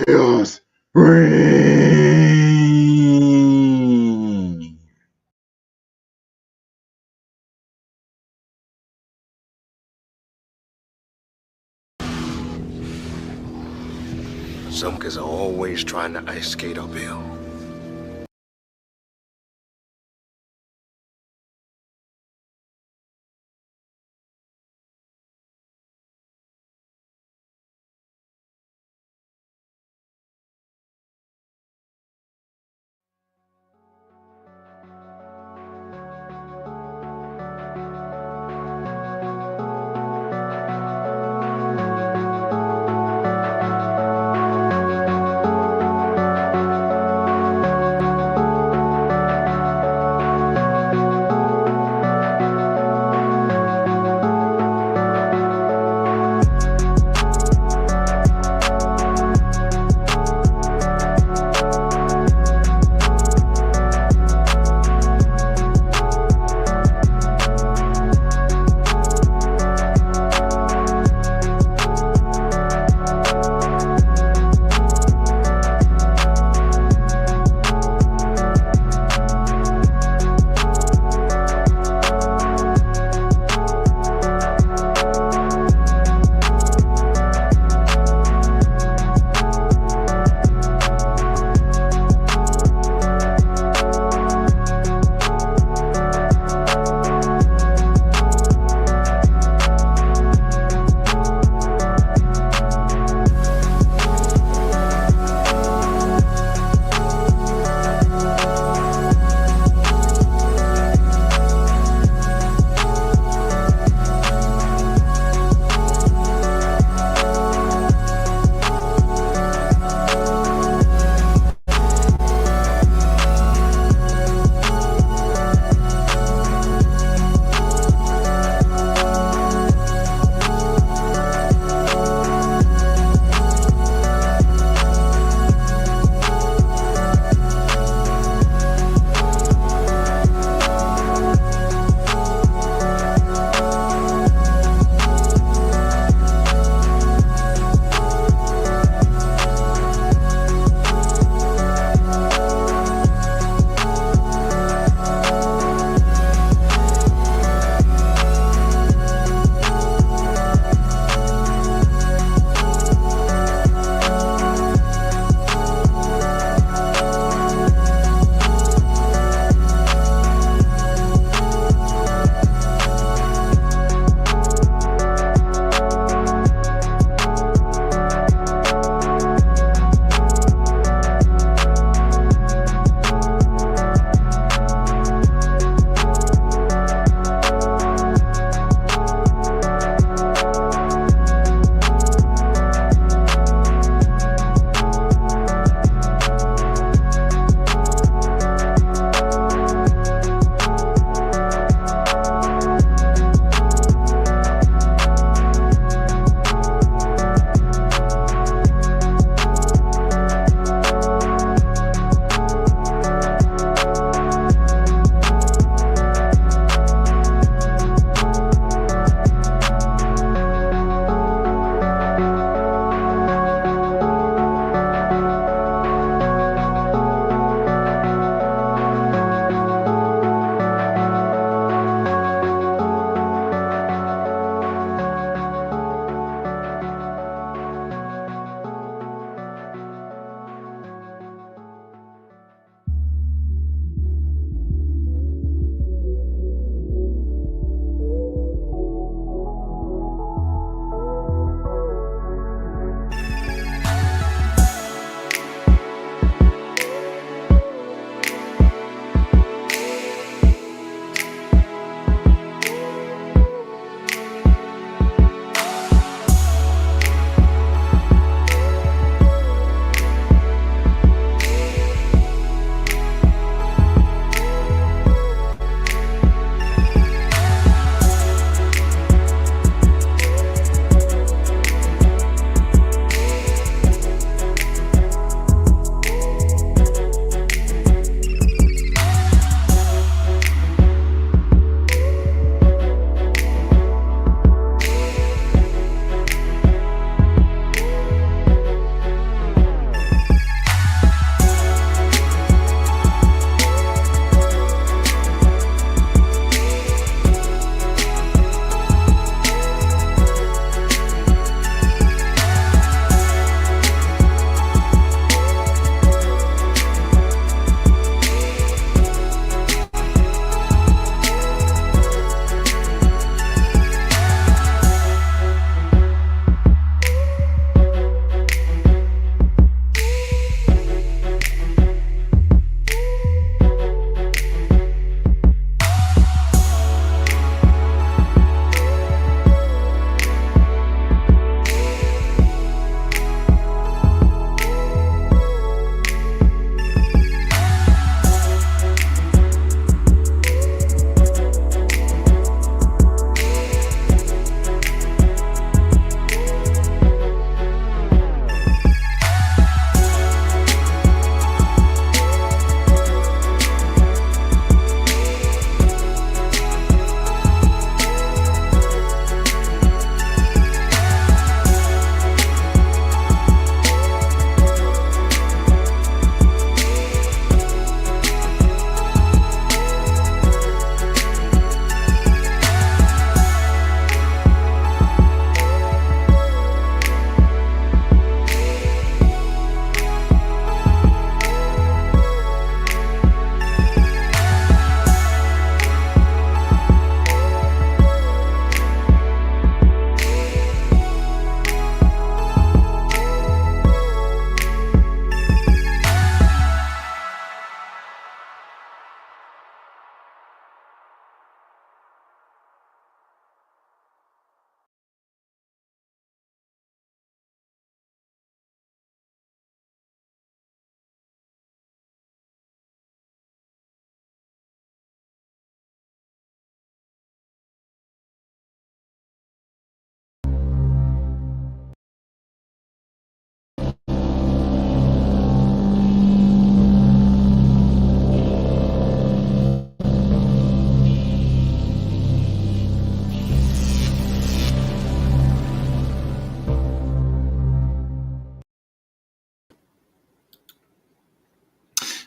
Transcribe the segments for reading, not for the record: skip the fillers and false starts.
Chaos reign. Some kids are always trying to ice skate uphill.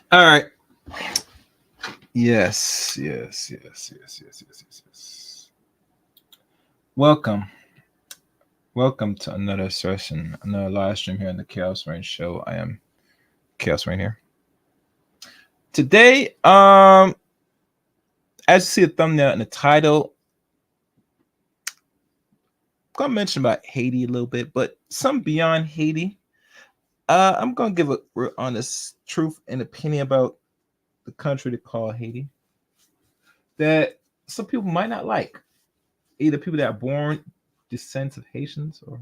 All right. Yes. Welcome. Welcome to another session, another live stream here on the Chaos Rain Show. I am Chaos Rain here. Today, as you see the thumbnail and the title, I'm gonna mention about Haiti a little bit, but some beyond Haiti. I'm gonna give a real honest truth and opinion about the country they call Haiti that some people might not like. Either people that are born descendants of Haitians or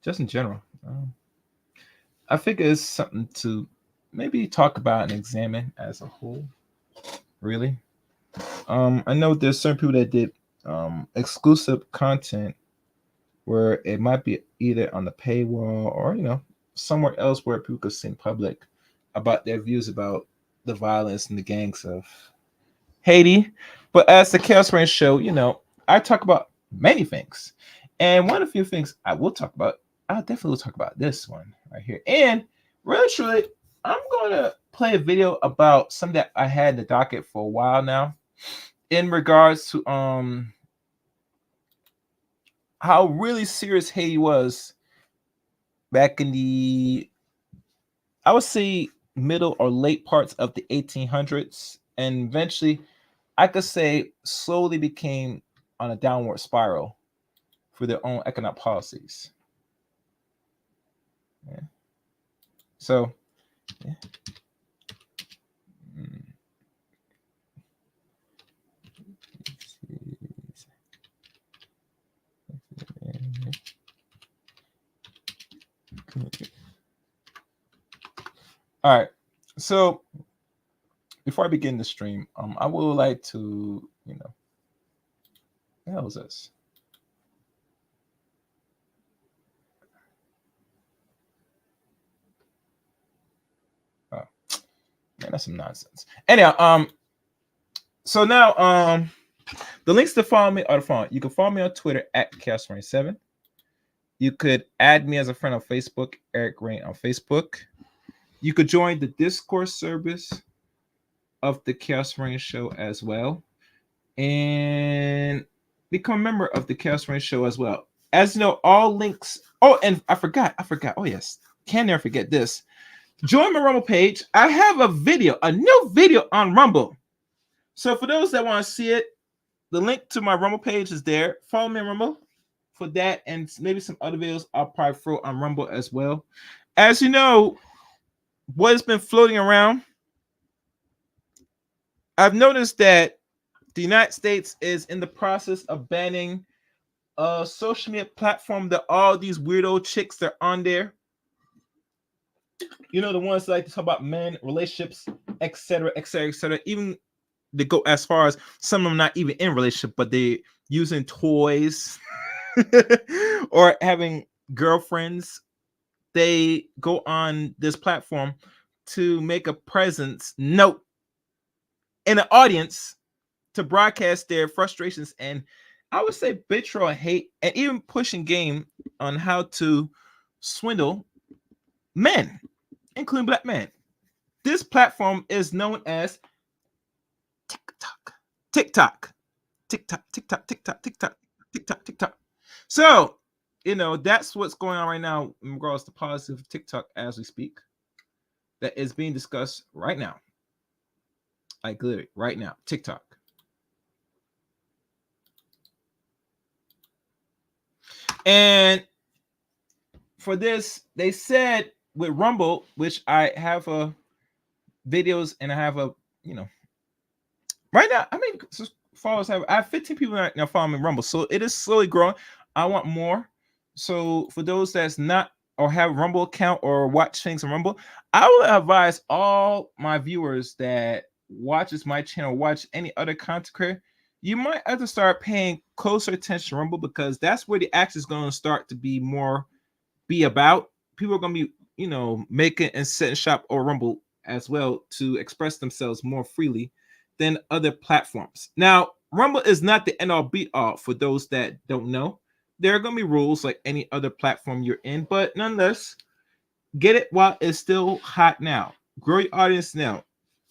just in general. I figure it's something to maybe talk about and examine as a whole. Really, I know there's certain people that did exclusive content where it might be either on the paywall or somewhere else where people could see in public about their views about the violence and the gangs of Haiti. But as the Chaos Rain Show, I talk about many things. And one of the few things I will talk about, I definitely will talk about this one right here. And really truly, I'm going to play a video about something that I had in the docket for a while now in regards to how really serious Haiti was back in the, I would say, middle or late parts of the 1800s. And eventually, I could say, slowly became on a downward spiral for their own economic policies. Yeah. So, yeah. All right. So before I begin the stream, I would like to, what the hell is this? Oh, man, that's some nonsense. Anyhow, so now, the links to follow me are the following. You can follow me on Twitter at Chaos27. You could add me as a friend on Facebook, Eric Rain on Facebook. You could join the Discord service of the Chaos Rain Show as well, and become a member of the Chaos Rain Show as well. As you know, all links. Oh, and I forgot. Oh yes, can never forget this. Join my Rumble page. I have a new video on Rumble. So for those that want to see it, the link to my Rumble page is there. Follow me on Rumble for that, and maybe some other videos I'll probably throw on Rumble as well. As you know, what has been floating around, I've noticed that the United States is in the process of banning a social media platform that all these weirdo chicks that are on there. The ones that like to talk about men, relationships, etc. Even they go as far as some of them not even in relationship, but they using toys or having girlfriends. They go on this platform to make a presence note in an audience to broadcast their frustrations and I would say vitriol, hate, and even pushing game on how to swindle men, including black men. This platform is known as TikTok. TikTok. TikTok. TikTok. TikTok. TikTok. TikTok. TikTok. So, that's what's going on right now in regards to positive TikTok as we speak. That is being discussed right now. Like literally right now. TikTok. And for this, they said with Rumble, which I have videos and I have right now, I mean, followers I have 15 people right now following me Rumble, so it is slowly growing. I want more. So for those that's not or have Rumble account or watch things on Rumble, I will advise all my viewers that watches my channel, watch any other content creator, you might have to start paying closer attention to Rumble because that's where the action is going to start to be about. People are going to be, making and setting shop or Rumble as well to express themselves more freely than other platforms. Now, Rumble is not the end all be all for those that don't know. There are going to be rules like any other platform you're in, but nonetheless, get it while it's still hot now. Grow your audience now.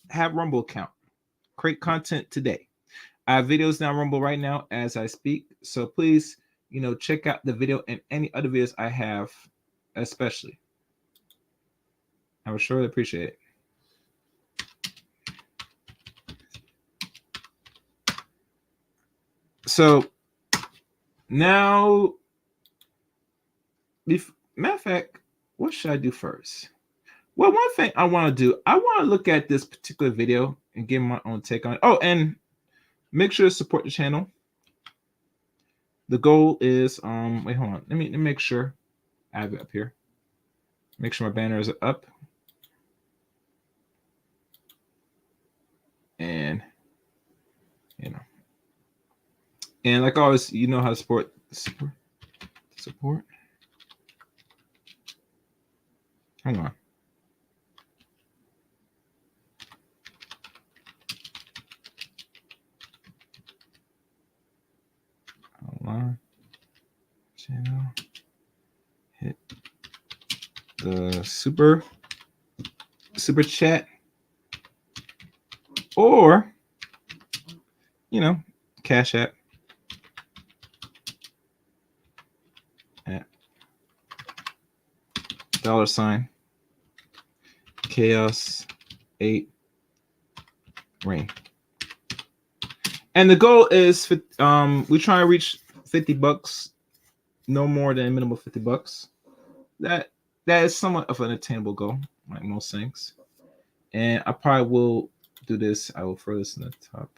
Have Rumble account. Create content today. I have videos now Rumble right now as I speak. So please, check out the video and any other videos I have, especially. I would surely appreciate it. So now, matter of fact, what should I do first? Well, one thing I want to do, I want to look at this particular video and give my own take on it. Oh, and make sure to support the channel. The goal is, wait, hold on. Let me make sure I have it up here. Make sure my banner is up. And, and like always, you know how to support. Hang on. Online channel. Hit the super chat, or Cash App at $ chaos 8 rain. And the goal is we try to reach $50, no more than a minimum of $50. That is somewhat of an attainable goal, like most things. And I probably will do this. I will throw this in the top.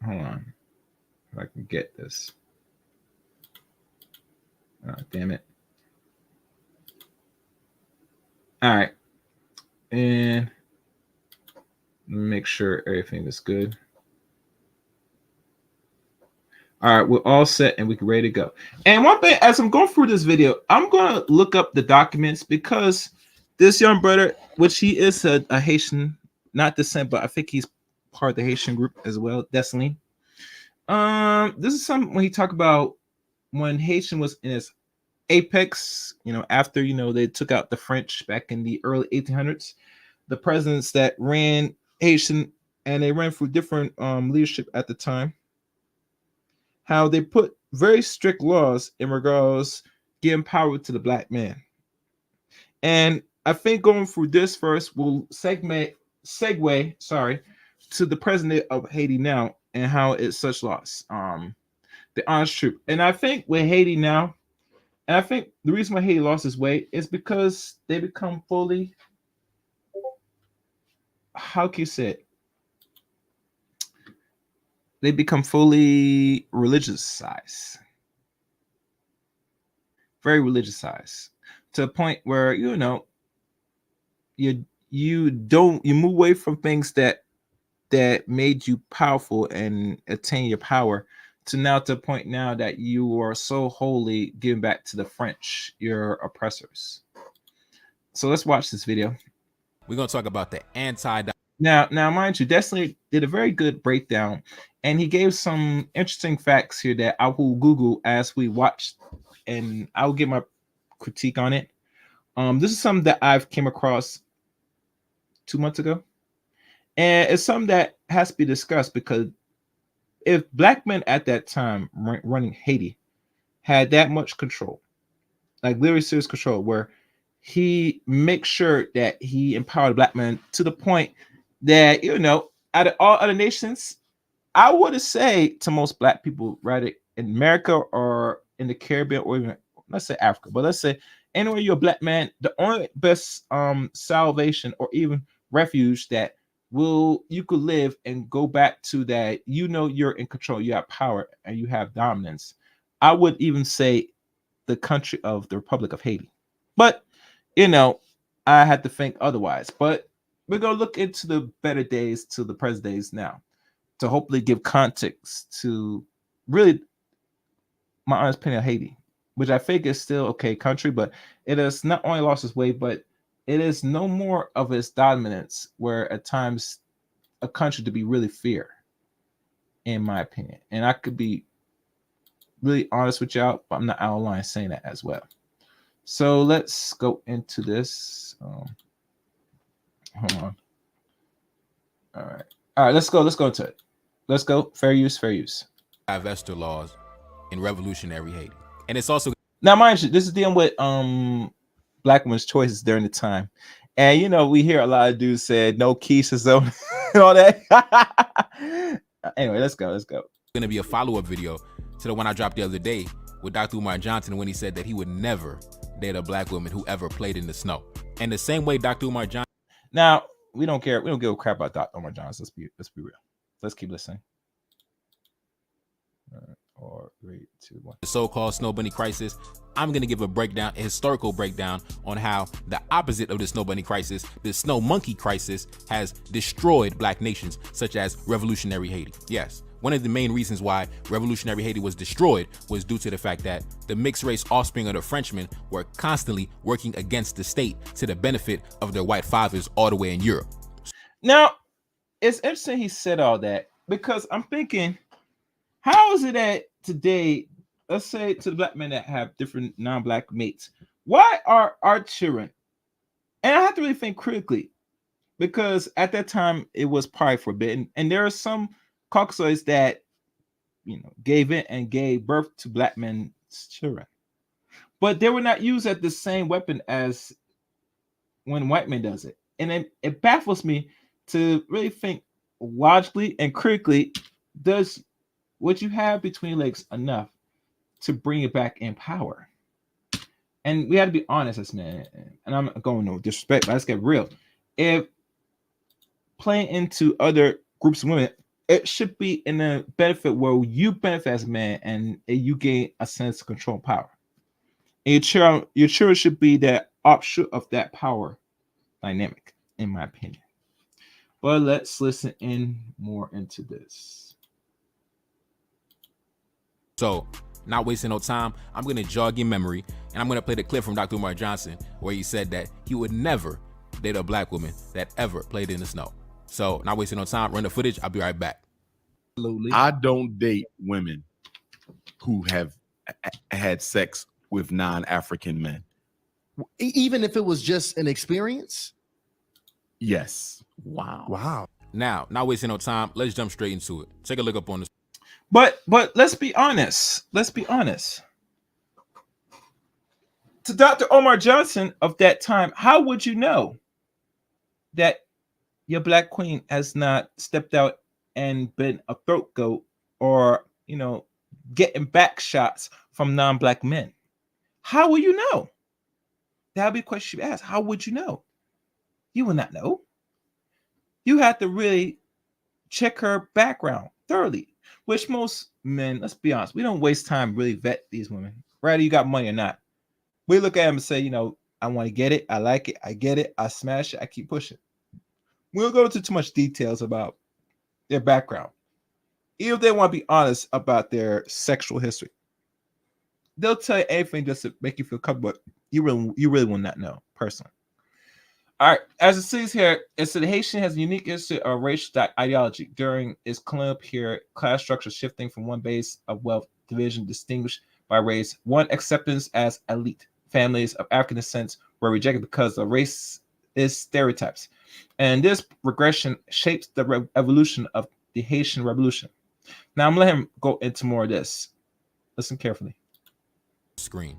Hold on, if I can get this. Oh, damn it. All right, and make sure everything is good. All right, we're all set and we're ready to go. And one thing, as I'm going through this video, I'm going to look up the documents because this young brother, which he is a Haitian, not descent, but I think he's part of the Haitian group as well, Destiny. This is something when he talked about when Haitian was in its apex, after, they took out the French back in the early 1800s, the presidents that ran Haitian, and they ran through different leadership at the time, how they put very strict laws in regards giving power to the black man. And I think going through this first will segue to the president of Haiti now and how it's such loss. The honest truth. And I think with Haiti now, and I think the reason why Haiti lost its way is because they become fully, how can you say it? They become fully religiousized. Very religiousized. To a point where, you move away from things that made you powerful and attain your power to the point now that you are so wholly giving back to the French, your oppressors. So let's watch this video. We're going to talk about the Now, mind you, Destiny did a very good breakdown, and he gave some interesting facts here that I will Google as we watch, and I'll give my critique on it. This is something that I've came across 2 months ago, and it's something that has to be discussed because if black men at that time running Haiti had that much control, like literally serious control, where he makes sure that he empowered black men to the point that, out of all other nations, I would say to most black people, right, in America or in the Caribbean or even, let's say Africa, but let's say anywhere you're a black man, the only best salvation or even refuge that you could live and go back to, that you're in control, you have power and you have dominance, I would even say the country of the Republic of Haiti. But I had to think otherwise. But we're gonna look into the better days to the present days now to hopefully give context to really my honest opinion of Haiti, which I think is still okay country, but it has not only lost its way, but it is no more of its dominance, where at times a country to be really fear, in my opinion. And I could be really honest with y'all, but I'm not out of line saying that as well. So let's go into this. Hold on. All right. All right. Let's go. Let's go into it. Let's go. Fair use. Fair use. divestiture laws in revolutionary Haiti. And it's also Now, mind you, this is dealing with black women's choices during the time, and you know we hear a lot of dudes said no keys zone and all that. Anyway, let's go. Let's go. going to be a follow-up video to the one I dropped the other day with Dr. Umar Johnson when he said that he would never date a black woman who ever played in the snow. And the same way Dr. Umar Johnson. Now we don't care. We don't give a crap about Dr. Omar Johnson. Let's be real. Let's keep listening. Or 3, 2, 1. The so-called snow bunny crisis, I'm going to give a historical breakdown on how the opposite of the snow bunny crisis, the snow monkey crisis, has destroyed black nations such as revolutionary Haiti. Yes, one of the main reasons why revolutionary Haiti was destroyed was due to the fact that the mixed race offspring of the Frenchmen were constantly working against the state to the benefit of their white fathers all the way in Europe. Now, it's interesting he said all that because I'm thinking, how is it that today, let's say to the black men that have different non-black mates, why are our children, and I have to really think critically, because at that time it was probably forbidden, and there are some Caucasoids that, you know, gave in and gave birth to black men's children, but they were not used as the same weapon as when white men does it, and it baffles me to really think logically and critically. Does what you have between legs enough to bring it back in power? And we have to be honest, as men, and I'm not going no disrespect, but let's get real. If playing into other groups of women, it should be in a benefit where you benefit as a man and you gain a sense of control and power. And your children should be the offshoot of that power dynamic, in my opinion. But let's listen in more into this. So, not wasting no time, I'm going to jog your memory and I'm going to play the clip from Dr. Umar Johnson where he said that he would never date a black woman that ever played in the snow. So, not wasting no time, run the footage. I'll be right back. Absolutely. I don't date women who have had sex with non-African men. Even if it was just an experience? Yes. Wow. Now, not wasting no time, let's jump straight into it. Take a look up on the But let's be honest. Let's be honest. To Dr. Omar Johnson of that time, how would you know that your black queen has not stepped out and been a throat goat or, you know, getting back shots from non-black men? How will you know? That would be a question you ask. How would you know? You will not know. You have to really check her background thoroughly, which most men, let's be honest, we don't waste time really vet these women, whether you got money or not. We look at them and say, you know, I want to get it, I like it, I get it, I smash it, I keep pushing. We don't go into too much details about their background. Even if they want to be honest about their sexual history, they'll tell you anything just to make you feel comfortable. You really will not know personally. All right, as it says here, it said Haitian has a unique history of racial ideology. During its colonial period, class structure shifting from one base of wealth division distinguished by race, one acceptance as elite. Families of African descent were rejected because of racist stereotypes. And this regression shapes the evolution of the Haitian Revolution. Now, I'm going to let him go into more of this. Listen carefully. screen.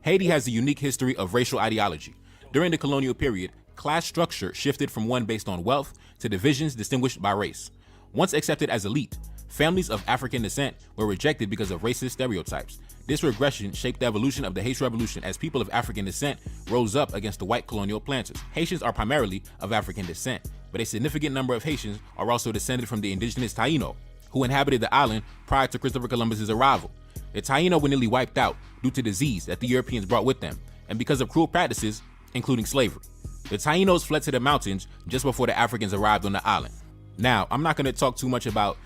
Haiti has a unique history of racial ideology. During the colonial period, class structure shifted from one based on wealth to divisions distinguished by race. Once accepted as elite, families of African descent were rejected because of racist stereotypes. This regression shaped the evolution of the Haitian Revolution as people of African descent rose up against the white colonial planters. Haitians are primarily of African descent, but a significant number of Haitians are also descended from the indigenous Taino, who inhabited the island prior to Christopher Columbus's arrival. The Taino were nearly wiped out due to disease that the Europeans brought with them, and because of cruel practices, including slavery. The Tainos fled to the mountains just before the Africans arrived on the island. Now, I'm not going to talk too much about.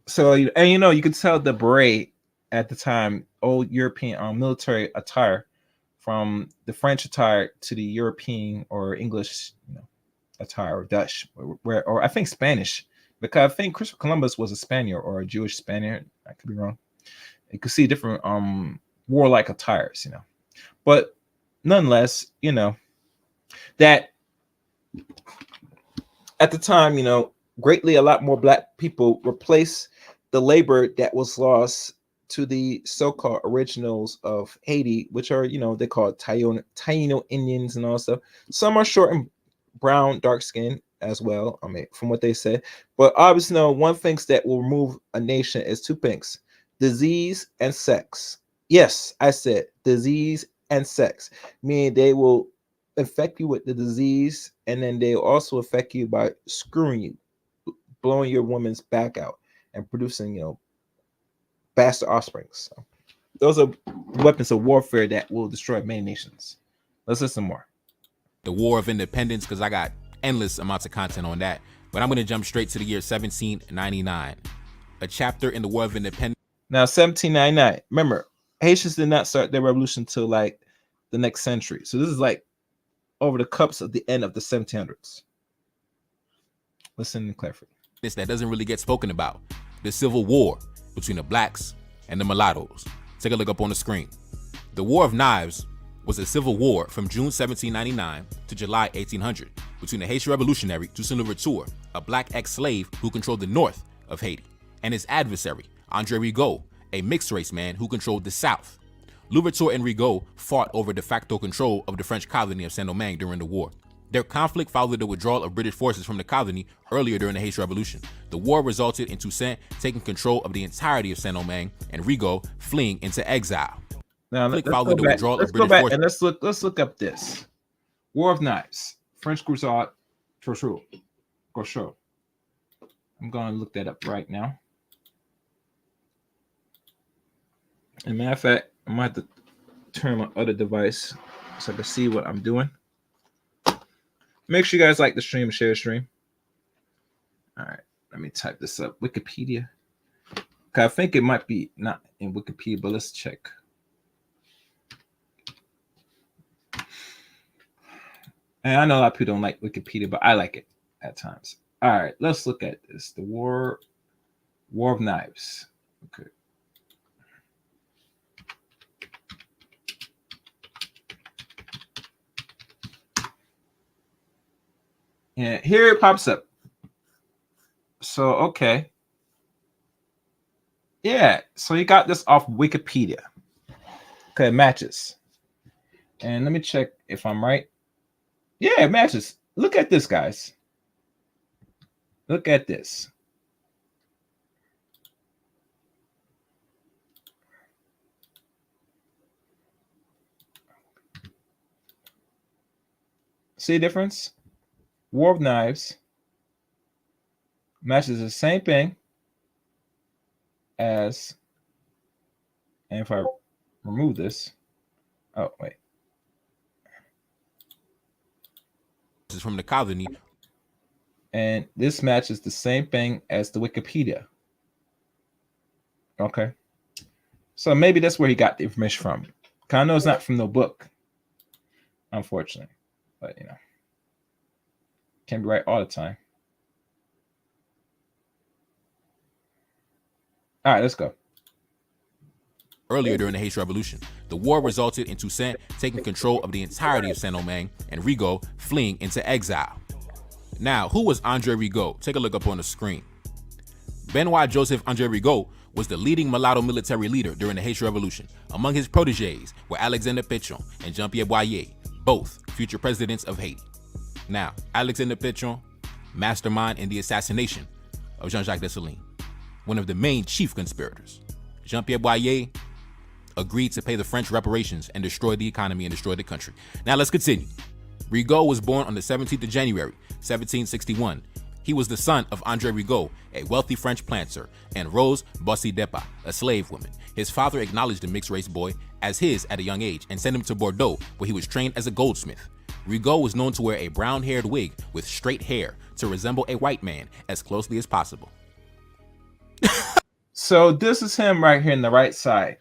So, and you know, you could tell the beret at the time, old European military attire, from the French attire to the European or English, attire, or Dutch, or I think Spanish, because I think Christopher Columbus was a Spaniard or a Jewish Spaniard. I could be wrong. You could see different warlike attires, But nonetheless, that at the time, greatly a lot more black people replaced the labor that was lost to the so-called originals of Haiti, which are, they call it Taino Indians and all stuff. Some are short and brown, dark skin as well. I mean, from what they say. But obviously, one thing that will remove a nation is two things: disease and sex. Yes, I said disease and sex, meaning they will affect you with the disease, and then they also affect you by screwing you, blowing your woman's back out, and producing, bastard offspring. So those are weapons of warfare that will destroy many nations. Let's listen more. The War of Independence, because I got endless amounts of content on that. But I'm going to jump straight to the year 1799. A chapter in the War of Independence. Now, 1799. Remember, Haitians did not start their revolution till like the next century. So this is like over the cups of the end of the 1700s. Listen carefully. That doesn't really get spoken about. The Civil War between the blacks and the mulattoes. Take a look up on the screen. The War of Knives was a civil war from June 1799 to July 1800 between the Haitian revolutionary Toussaint Louverture, a black ex-slave who controlled the north of Haiti, and his adversary, Andre Rigaud, a mixed-race man who controlled the south. Louverture and Rigaud fought over de facto control of the French colony of Saint-Domingue during the war. Their conflict followed the withdrawal of British forces from the colony earlier during the Haitian Revolution. The war resulted in Toussaint taking control of the entirety of Saint-Domingue and Rigaud fleeing into exile. Now let's go back. Let's go back and let's look up this War of Knives, French Crusade, for sure. I'm going to look that up right now. As a matter of fact, I might have to turn my other device so I can see what I'm doing. Make sure you guys like the stream, share the stream. All right, let me type this up. Wikipedia. Okay, I think it might be not in Wikipedia, but let's check. And I know a lot of people don't like Wikipedia, but I like it at times. All right, let's look at this. The War of Knives. Okay. And here it pops up. So, okay. Yeah, so you got this off Wikipedia. Okay, it matches. And let me check if I'm right. Yeah, it matches. Look at this, guys. Look at this. See the difference? War of Knives matches the same thing as, and if I remove this, oh wait, this is from the colony, and this matches the same thing as the Wikipedia. Okay, so maybe that's where he got the information from. I know it's not from the book, unfortunately, but can't be right all the time. All right, let's go. Earlier during the Haitian Revolution, the war resulted in Toussaint taking control of the entirety of Saint-Domingue and Rigaud fleeing into exile. Now, who was Andre Rigaud? Take a look up on the screen. Benoit Joseph Andre Rigaud was the leading mulatto military leader during the Haitian Revolution. Among his proteges were Alexander Pétion and Jean-Pierre Boyer, both future presidents of Haiti. Now, Alexander Pétion, mastermind in the assassination of Jean-Jacques Dessalines, one of the main chief conspirators. Jean-Pierre Boyer agreed to pay the French reparations and destroy the economy and destroy the country. Now let's continue. Rigaud was born on the 17th of January, 1761. He was the son of Andre Rigaud, a wealthy French planter, and Rose Bossy-Depa, a slave woman. His father acknowledged the mixed-race boy as his at a young age and sent him to Bordeaux, where he was trained as a goldsmith. Rigaud was known to wear a brown-haired wig with straight hair to resemble a white man as closely as possible. So this is him right here in the right side.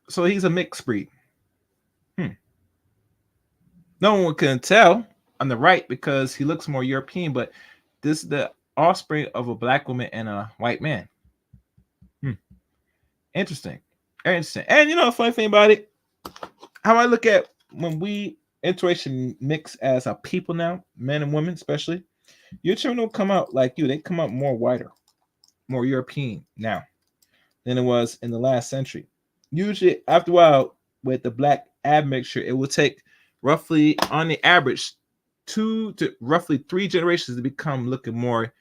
So he's a mixed breed. No one can tell on the right because he looks more European, but this is the offspring of a black woman and a white man. Interesting. Very interesting. And you know, a funny thing about it, how I look at when we interracial mix as a people now, men and women especially, your children don't come out like you. They come out more whiter, more European now than it was in the last century. Usually, after a while, with the black admixture, it will take roughly, on the average, 2 to roughly 3 generations to become looking more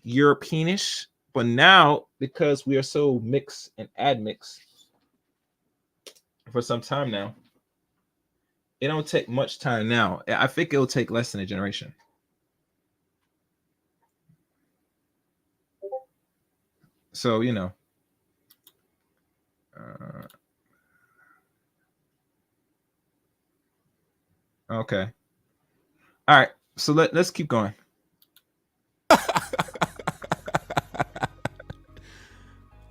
Europeanish. But now, because we are so mixed and admixed for some time now, it don't take much time now. I think it will take less than a generation. So you know, uh, okay, all right. So let's keep going.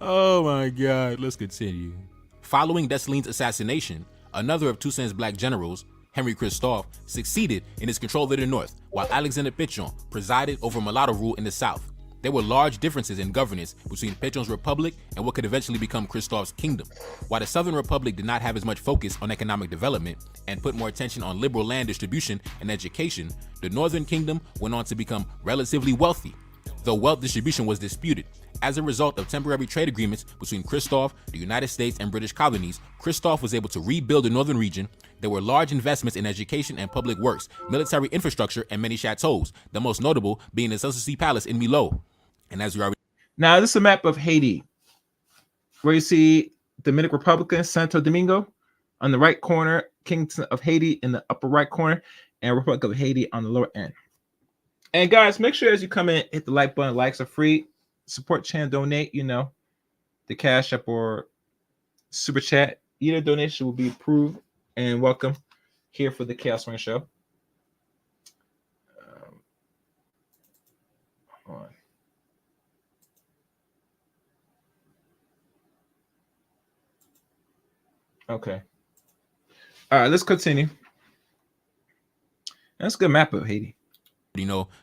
Oh my God, let's continue. Following Dessalines' assassination, another of Toussaint's black generals, Henry Christophe, succeeded in his control of the north, while Alexander Pétion presided over mulatto rule in the south. There were large differences in governance between Pétion's republic and what could eventually become Christophe's kingdom. While the Southern Republic did not have as much focus on economic development and put more attention on liberal land distribution and education, the Northern Kingdom went on to become relatively wealthy, though wealth distribution was disputed. As a result of temporary trade agreements between Christophe, the United States, and British colonies, Christophe was able to rebuild the northern region. There were large investments in education and public works, military infrastructure, and many chateaux, the most notable being the Sanssouci Palace in Milo. And as we already Now, this is a map of Haiti, where you see Dominican Republic, Santo Domingo on the right corner, Kingdom of Haiti in the upper right corner, and Republic of Haiti on the lower end. And guys, make sure as you come in, hit the like button. Likes are free. Support channel, donate, you know, the Cash App or Super Chat. Either donation will be approved and welcome here for the Chaos Ring Show. Hold on. Okay. All right, let's continue. That's a good map of Haiti.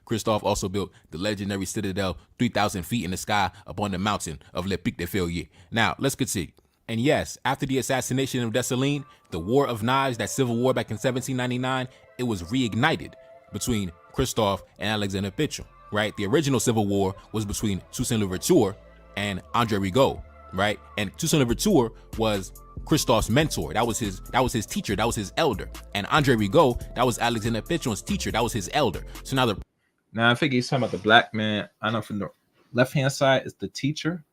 Christophe also built the legendary citadel 3,000 feet in the sky upon the mountain of Le Pic de Ferrier. Now, let's continue. And yes, after the assassination of Dessalines, the War of Knives, that civil war back in 1799, it was reignited between Christophe and Alexander Pétion, right? The original civil war was between Toussaint Louverture and André Rigaud, right? And Toussaint Louverture was Christophe's mentor. That was his teacher. That was his elder. And André Rigaud, that was Alexander Pétion's teacher. That was his elder. So now I think he's talking about the black man. I don't know, from the left hand side is the teacher,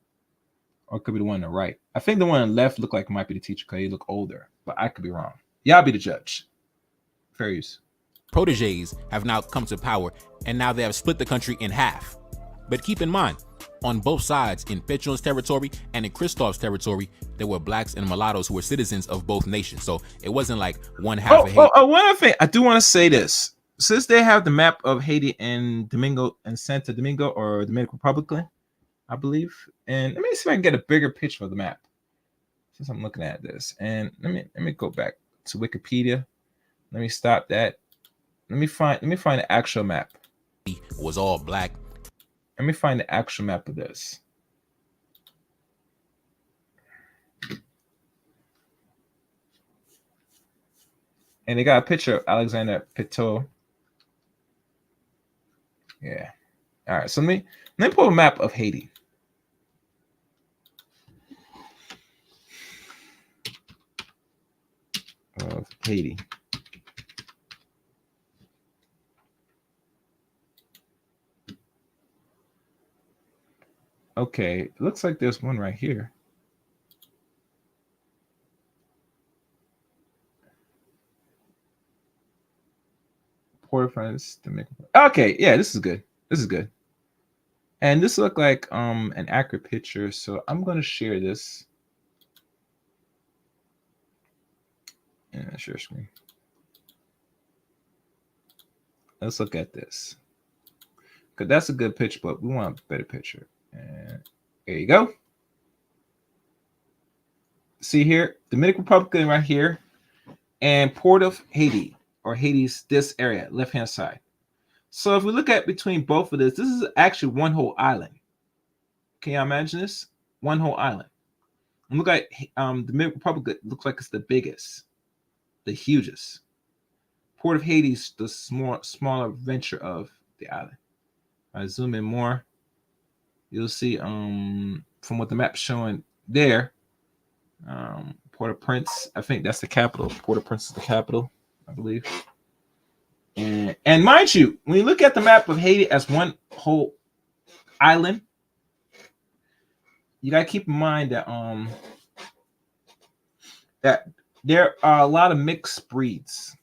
or it could be the one on the right. I think the one on the left looked like it might be the teacher because he look older, but I could be wrong. Y'all be the judge. Fair use. Proteges have now come to power, and now they have split the country in half. But keep in mind, on both sides, in Pétion's territory and in Christophe's territory, there were blacks and mulattoes who were citizens of both nations. So it wasn't like one half of Haiti. One other thing, I do want to say this. Since they have the map of Haiti and Domingo and Santo Domingo or Dominican Republic, I believe. And let me see if I can get a bigger picture of the map. Since I'm looking at this. And let me go back to Wikipedia. Let me stop that. Let me find the actual map. It was all black. Let me find the actual map of this. And they got a picture of Alexander Pétion. Yeah. All right. So let me pull a map of Haiti. Of Haiti. Okay, it looks like there's one right here. Port-au-Prince, Dominican. Okay, yeah, this is good. This is good. And this looked like an accurate picture, so I'm gonna share this. Yeah, share screen. Let's look at this. Because that's a good picture, but we want a better picture. And there you go. See here, Dominican Republic right here, and Port of Haiti, or Haiti's this area, left-hand side. So if we look at between both of this is actually one whole island. Can you imagine this? One whole island. And look like the Dominican Republic looks like it's the biggest, the hugest. Port of Haiti's the smaller venture of the island. I zoom in more, you'll see from what the map's showing there, Port-au-Prince. I think that's the capital. Port-au-Prince is the capital, I believe. And mind you, when you look at the map of Haiti as one whole island, you gotta keep in mind that there are a lot of mixed breeds,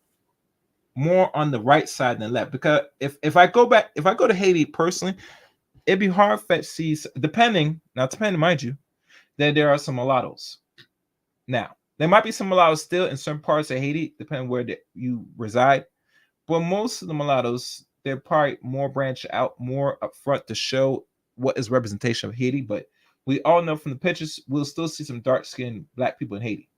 more on the right side than left. Because if I go to Haiti personally, it'd be hard to see, depending, mind you, that there are some mulattoes. Now, there might be some mulattoes still in certain parts of Haiti, depending where you reside. But most of the mulattoes, they're probably more branched out, more upfront to show what is representation of Haiti. But we all know from the pictures, we'll still see some dark-skinned black people in Haiti.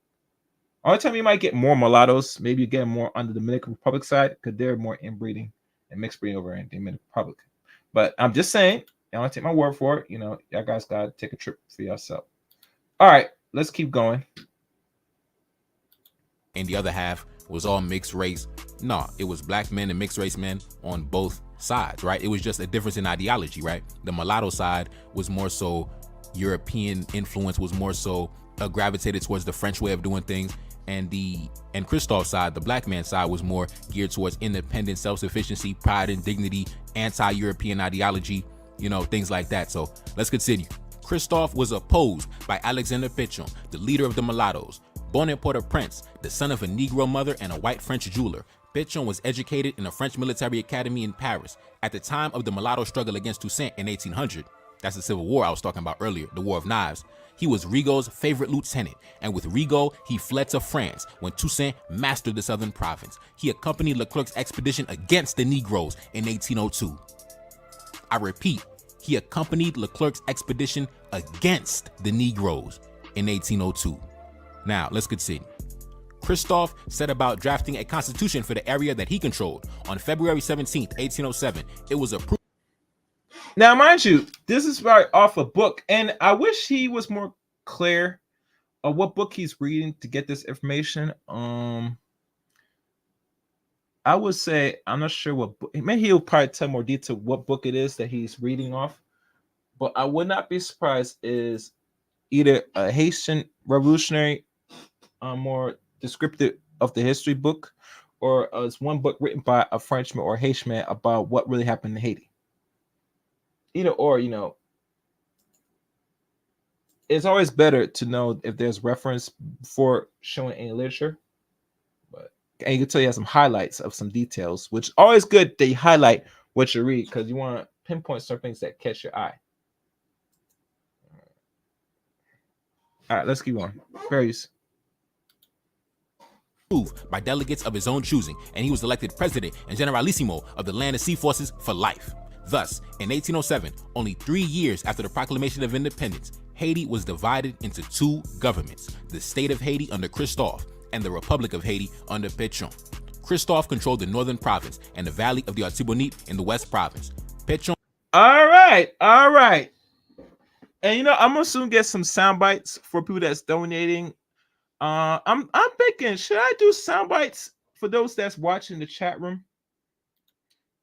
Only time you might get more mulattoes, maybe you get more on the Dominican Republic side, because they're more inbreeding and mixed breeding over in the Dominican Republic. But I'm just saying, I don't take my word for it. You know, y'all guys gotta take a trip for yourself. All right, let's keep going. And the other half was all mixed race. No, it was black men and mixed race men on both sides, right? It was just a difference in ideology, right? The mulatto side was more so European influence, was more so gravitated towards the French way of doing things. And Christophe's side, the black man side, was more geared towards independence, self-sufficiency, pride and dignity, anti-European ideology, you know, things like that. So let's continue. Christophe was opposed by Alexander Pichon, the leader of the mulattoes. Born in Port-au-Prince, the son of a Negro mother and a white French jeweler, Pichon was educated in a French military academy in Paris. At the time of the mulatto struggle against Toussaint in 1800, that's the Civil War I was talking about earlier, the War of Knives, he was Rigaud's favorite lieutenant, and with Rigaud, he fled to France when Toussaint mastered the southern province. He accompanied Leclerc's expedition against the Negroes in 1802. I repeat, he accompanied Leclerc's expedition against the Negroes in 1802. Now, let's continue. Christophe set about drafting a constitution for the area that he controlled. On February 17th, 1807, it was approved. Now, mind you, this is right off a book, and I wish he was more clear of what book he's reading to get this information. I would say, I'm not sure what book. Maybe he'll probably tell more detail what book it is that he's reading off, but I would not be surprised is either a Haitian revolutionary, more descriptive of the history book, or it's one book written by a Frenchman or Haitian about what really happened in Haiti. Either or, you know, it's always better to know if there's reference before showing any literature. But and you can tell you have some highlights of some details, which always good that you highlight what you read because you want to pinpoint certain things that catch your eye. All right, let's keep going. Various. By delegates of his own choosing, and he was elected president and generalissimo of the land and sea forces for life. Thus, in 1807, only 3 years after the proclamation of independence, Haiti was divided into two governments, the state of Haiti under Christophe and the Republic of Haiti under Pichon. Christophe controlled the northern province and the valley of the Artibonite in the west province. Pichon. All right. And you know, I'm gonna soon get some sound bites for people that's donating. I'm thinking, should I do sound bites for those that's watching the chat room?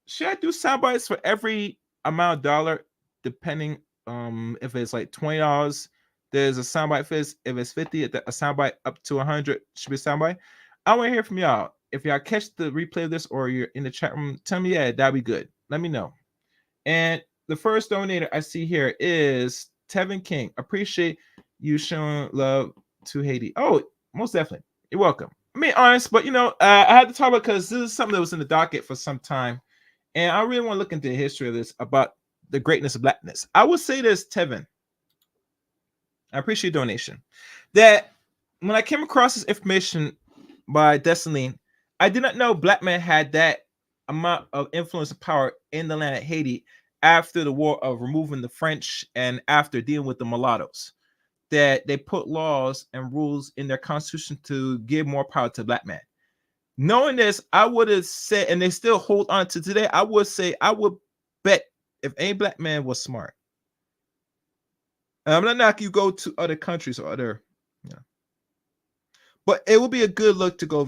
Should I do sound bites for every amount of dollar, depending if it's like $20, there's a soundbite for this. If it's 50, a soundbite up to 100 should be a soundbite. I want to hear from y'all. If y'all catch the replay of this or you're in the chat room, tell me, yeah, that'd be good. Let me know. And the first donator I see here is Tevin King. Appreciate you showing love to Haiti. Oh, most definitely. You're welcome. I mean, honest, but you know, I had to talk about because this is something that was in the docket for some time. And I really want to look into the history of this about the greatness of blackness. I would say this, Tevin. I appreciate your donation. That when I came across this information by Destiny, I did not know black men had that amount of influence and power in the land of Haiti after the war of removing the French and after dealing with the mulattoes. That they put laws and rules in their constitution to give more power to black men. Knowing this, I would have said, and they still hold on to today, I would say, I would bet if any black man was smart. I'm not knocking you go to other countries or other But it would be a good look to go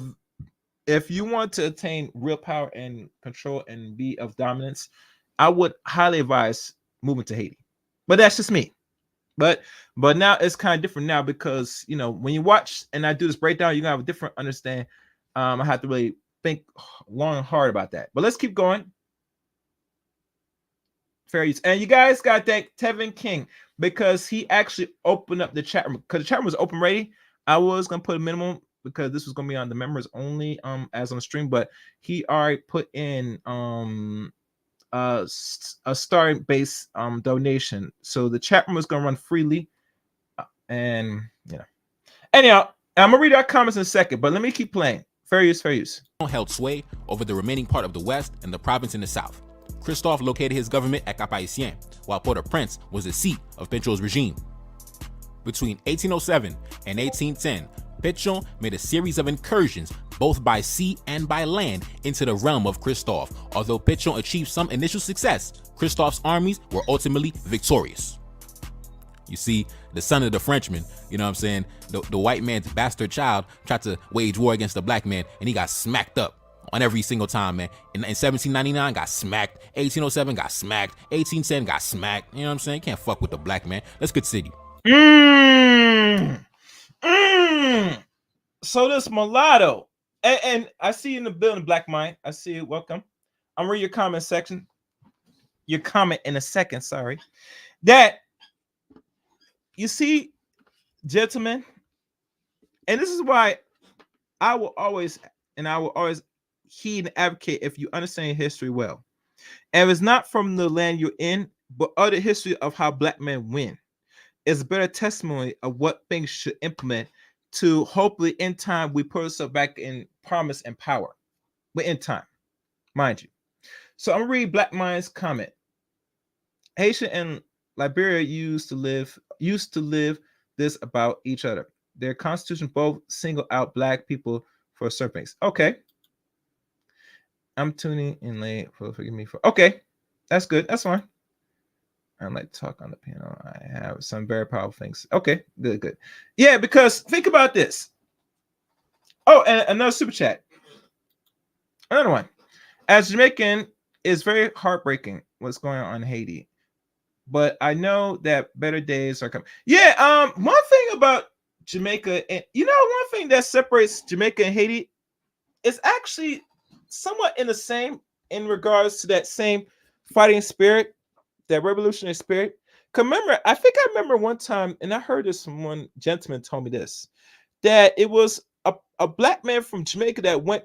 if you want to attain real power and control and be of dominance. I would highly advise moving to Haiti. But that's just me. But now it's kind of different now because when you watch and I do this breakdown, you're gonna have a different understanding. I have to really think long and hard about that. But let's keep going. Fair use. And you guys got to thank Tevin King because he actually opened up the chat room because the chat room was open ready. I was gonna put a minimum because this was gonna be on the members only as on stream, but he already put in a starting base donation. So the chat room is gonna run freely. And anyhow, I'm gonna read our comments in a second, but let me keep playing. Fair use, fair use. Held sway over the remaining part of the West and the province in the South. Christophe located his government at Cap-Haïtien, while Port-au-Prince was the seat of Pétion's regime. Between 1807 and 1810, Pétion made a series of incursions, both by sea and by land, into the realm of Christophe. Although Pétion achieved some initial success, Christophe's armies were ultimately victorious. You see, the son of the Frenchman, you know what I'm saying, the white man's bastard child tried to wage war against the black man, and he got smacked up on every single time, man. In 1799, got smacked. 1807, got smacked. 1810, got smacked. You know what I'm saying? You can't fuck with the black man. Let's continue. So this mulatto, and I see you in the building, Black Mind. I see you. Welcome. I'm reading your comment section. Your comment in a second. Sorry. That you see, gentlemen, and this is why I will always heed and advocate if you understand history well. And it's not from the land you're in, but other history of how black men win. It's a better testimony of what things should implement to hopefully in time we put ourselves back in promise and power. But in time, mind you. So I'm gonna read Black Mind's comment. Haitian and Liberia used to live this about each other. Their constitution both single out black people for certain things. Okay. I'm tuning in late. Forgive me for. Okay. That's good. That's fine. I like to talk on the piano. I have some very powerful things. Okay, good. Yeah, because think about this. Oh, and another super chat. Another one. As Jamaican, it's very heartbreaking what's going on in Haiti. But I know that better days are coming. Yeah, one thing about Jamaica, and one thing that separates Jamaica and Haiti is actually somewhat in regards to that same fighting spirit, that revolutionary spirit. I think I remember one time, and I heard this from one gentleman told me this, that it was a black man from Jamaica that went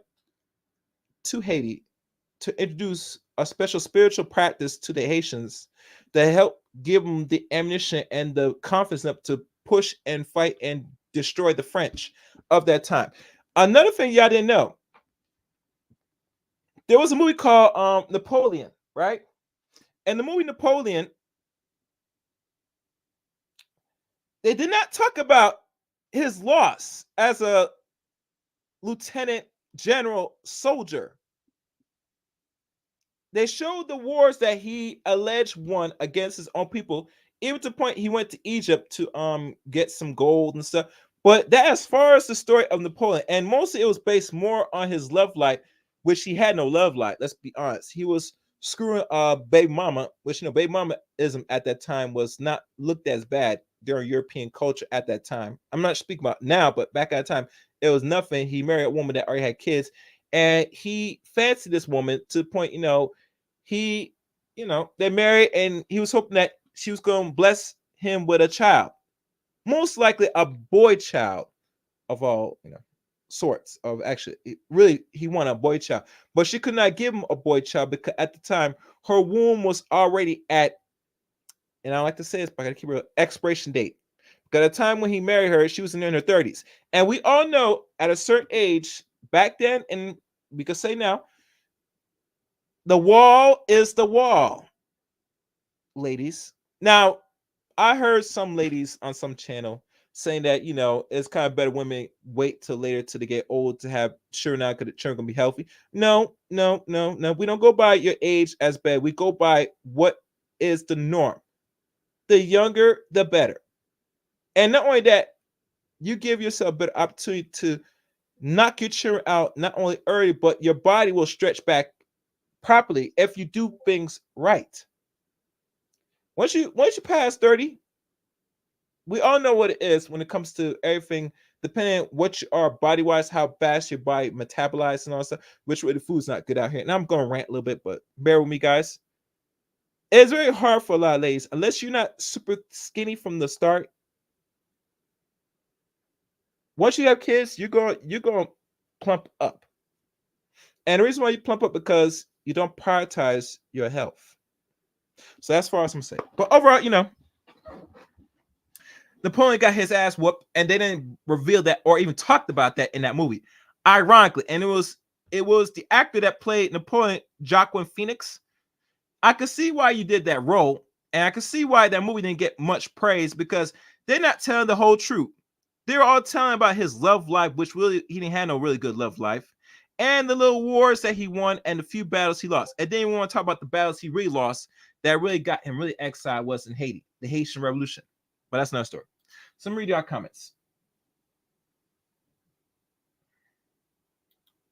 to Haiti to introduce a special spiritual practice to the Haitians that helped give them the ammunition and the confidence up to push and fight and destroy the French of that time. Another thing y'all didn't know, there was a movie called Napoleon, right? And the movie Napoleon, they did not talk about his loss as a lieutenant general soldier. They showed the wars that he alleged won against his own people, even to the point he went to Egypt to get some gold and stuff. But that, as far as the story of Napoleon, and mostly it was based more on his love life, which he had no love life. Let's be honest. He was screwing baby mama, which baby mamaism at that time was not looked as bad during European culture at that time. I'm not speaking about now, but back at the time, it was nothing. He married a woman that already had kids, and he fancied this woman to the point, they married, and he was hoping that she was going to bless him with a child, most likely a boy child of all, sorts of actually. Really, he wanted a boy child, but she could not give him a boy child because at the time her womb was already at, and I like to say this, but I gotta keep her expiration date. Because at the time when he married her, she was in her 30s, and we all know at a certain age back then, and we could say now, the wall is the wall, ladies. Now, I heard some ladies on some channel saying that, it's kind of better women wait till later till they get old to have sure now because the children gonna be healthy. No. We don't go by your age as bad. We go by what is the norm. The younger, the better. And not only that, you give yourself a better opportunity to knock your children out not only early, but your body will stretch back properly if you do things right. Once you pass 30, we all know what it is when it comes to everything, depending on what you are body wise, how fast your body metabolizes and all that stuff, which way the food's not good out here. And I'm gonna rant a little bit, but bear with me, guys. It's very hard for a lot of ladies, unless you're not super skinny from the start. Once you have kids, you're going to plump up. And the reason why you plump up because you don't prioritize your health. So that's far as I'm saying. But overall, Napoleon got his ass whooped, and they didn't reveal that or even talked about that in that movie. Ironically, and it was the actor that played Napoleon, Joaquin Phoenix. I could see why you did that role, and I could see why that movie didn't get much praise because they're not telling the whole truth. They're all telling about his love life, which really he didn't have no really good love life, and the little wars that he won and the few battles he lost. And then you want to talk about the battles he really lost that really got him really exiled was in Haiti, the Haitian Revolution. But that's another story. So let me read your comments.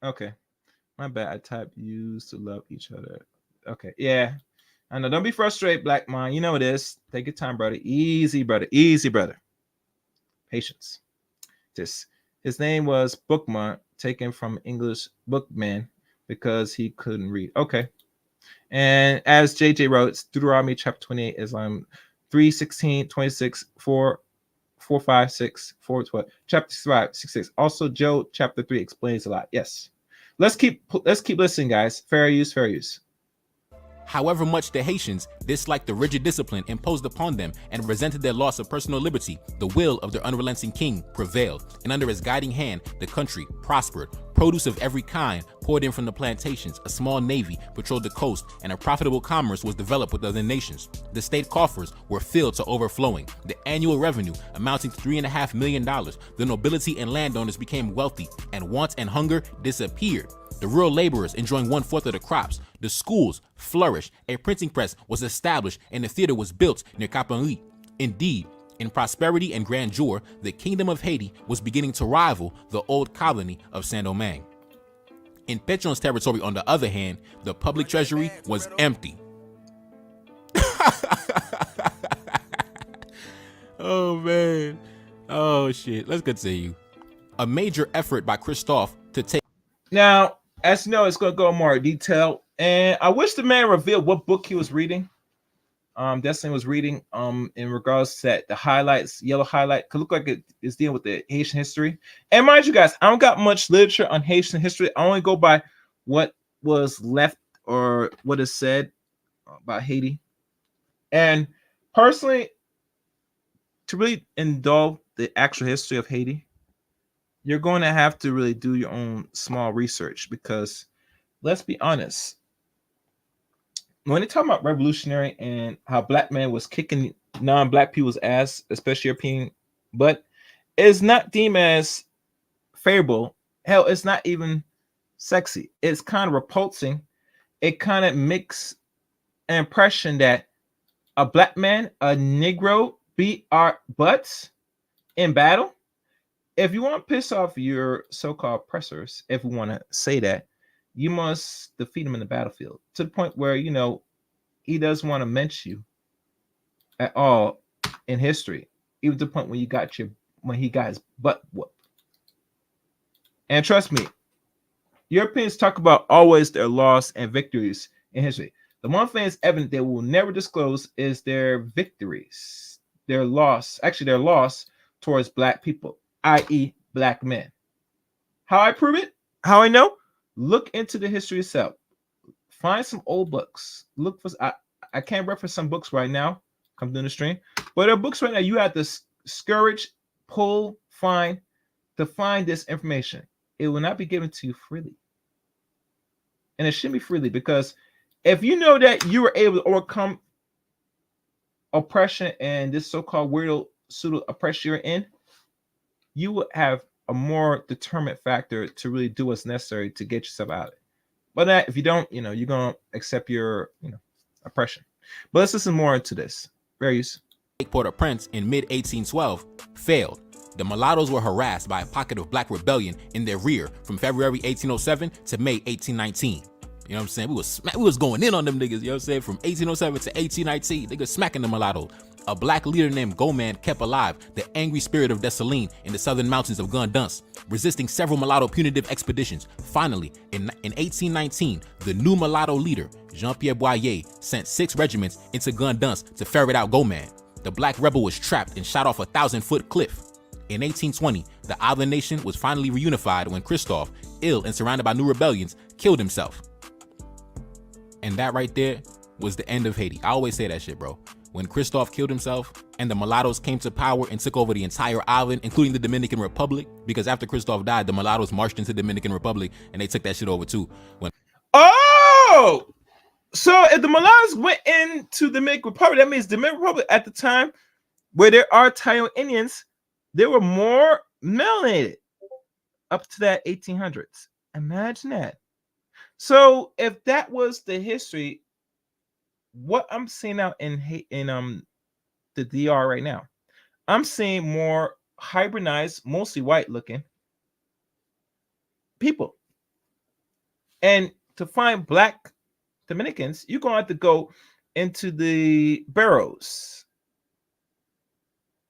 Okay. My bad. I typed used to love each other. Okay. Yeah. I know. Don't be frustrated, Black Mind. You know it is. Take your time, brother. Easy, brother. Easy, brother. Patience. His name was Bookman, taken from English bookman because he couldn't read. Okay. And as JJ wrote, Deuteronomy chapter 28, Islam 3:16, 26, 4, 4, 5, 6, 4, 12, chapter 5, 6, 6. Also, Job chapter 3 explains a lot. Yes. Let's keep listening, guys. Fair use, fair use. However much the Haitians disliked the rigid discipline imposed upon them and resented their loss of personal liberty, the will of their unrelenting king prevailed, and under his guiding hand, the country prospered. Produce of every kind poured in from the plantations, a small navy patrolled the coast, and a profitable commerce was developed with other nations. The state coffers were filled to overflowing, the annual revenue amounting to $3.5 million. The nobility and landowners became wealthy, and want and hunger disappeared. The rural laborers enjoying 1/4 of the crops. The schools flourished. A printing press was established, and the theater was built near Capenly. Indeed, in prosperity and grandeur, the kingdom of Haiti was beginning to rival the old colony of Saint-Domingue. In Petron's territory, on the other hand, the public treasury was empty. Oh, man. Oh, shit. Let's continue. A major effort by Christophe to take... Now, as you know, it's going to go in more detail. And I wish the man revealed what book he was reading. Destiny was reading in regards to that, the highlights, yellow highlight, could look like it is dealing with the Haitian history. And mind you guys, I don't got much literature on Haitian history. I only go by what was left or what is said about Haiti. And personally, to really indulge the actual history of Haiti, you're going to have to really do your own small research because let's be honest, when they talk about revolutionary and how black man was kicking non-black people's ass, especially European, but it's not deemed as favorable. Hell, it's not even sexy. It's kind of repulsing. It kind of makes an impression that a black man, a Negro, beat our butts in battle. If you want to piss off your so-called oppressors, if we want to say that, you must defeat him in the battlefield to the point where, he doesn't want to mention you at all in history, even to the point when he got his butt whooped. And trust me, Europeans talk about always their loss and victories in history. The one thing is evident they will never disclose is their victories, their loss towards black people, i.e., black men. How I prove it? How I know? Look into the history itself. Find some old books. Look for. I can't reference some books right now. Come down the stream, but there are books right now you have to scourge, pull, find to find this information. It will not be given to you freely, and it shouldn't be freely because if you know that you were able to overcome oppression and this so-called weirdo pseudo oppression you're in, you will have a more determined factor to really do what's necessary to get yourself out of it. But if you don't, you're going to accept your, oppression. But let's listen more into this. Various. Port-au-Prince in mid-1812 failed. The mulattoes were harassed by a pocket of black rebellion in their rear from February 1807 to May 1819. You know what I'm saying? We was going in on them niggas, you know what I'm saying? From 1807 to 1819, niggas smacking the mulattoes. A black leader named Goman kept alive the angry spirit of Dessalines in the southern mountains of Gondunce, resisting several mulatto punitive expeditions. Finally, in 1819, the new mulatto leader, Jean-Pierre Boyer, sent 6 regiments into Gondunce to ferret out Goman. The black rebel was trapped and shot off a 1,000-foot cliff. In 1820, the island nation was finally reunified when Christophe, ill and surrounded by new rebellions, killed himself. And that right there was the end of Haiti. I always say that shit, bro. When Christophe killed himself and the mulattoes came to power and took over the entire island, including the Dominican Republic, because after Christophe died, the mulattoes marched into the Dominican Republic and they took that shit over too. Oh, so if the mulattoes went into the Dominican Republic, that means the Dominican Republic at the time, where there are Taino Indians, they were more melanated up to that 1800s. Imagine that. So if that was the history, what I'm seeing out in the DR right now, I'm seeing more hybridized, mostly white looking people. And to find black Dominicans, you're going to have to go into the barrows,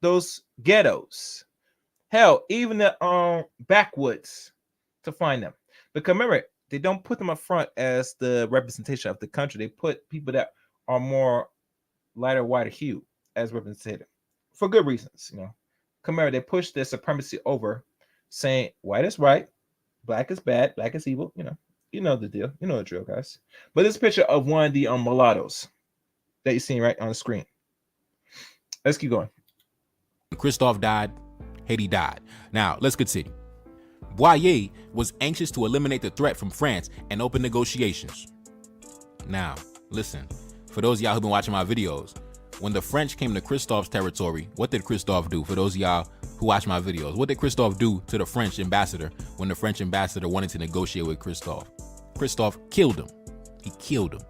those ghettos, hell, even the backwoods to find them. Because remember, they don't put them up front as the representation of the country. They put people that are more lighter, whiter hue as represented for good reasons. You know, Khmer, they push their supremacy over, saying white is right, black is bad, black is evil. You know the deal. You know the drill, guys. But this picture of one of the mulattoes that you're seeing right on the screen. Let's keep going. Christophe died, Haiti died. Now, let's continue. Boyer was anxious to eliminate the threat from France and open negotiations. Now, listen, for those of y'all who've been watching my videos, when the French came to Christophe's territory, what did Christophe do? For those of y'all who watch my videos, what did Christophe do to the French ambassador when the French ambassador wanted to negotiate with Christophe? Christophe killed him. He killed him.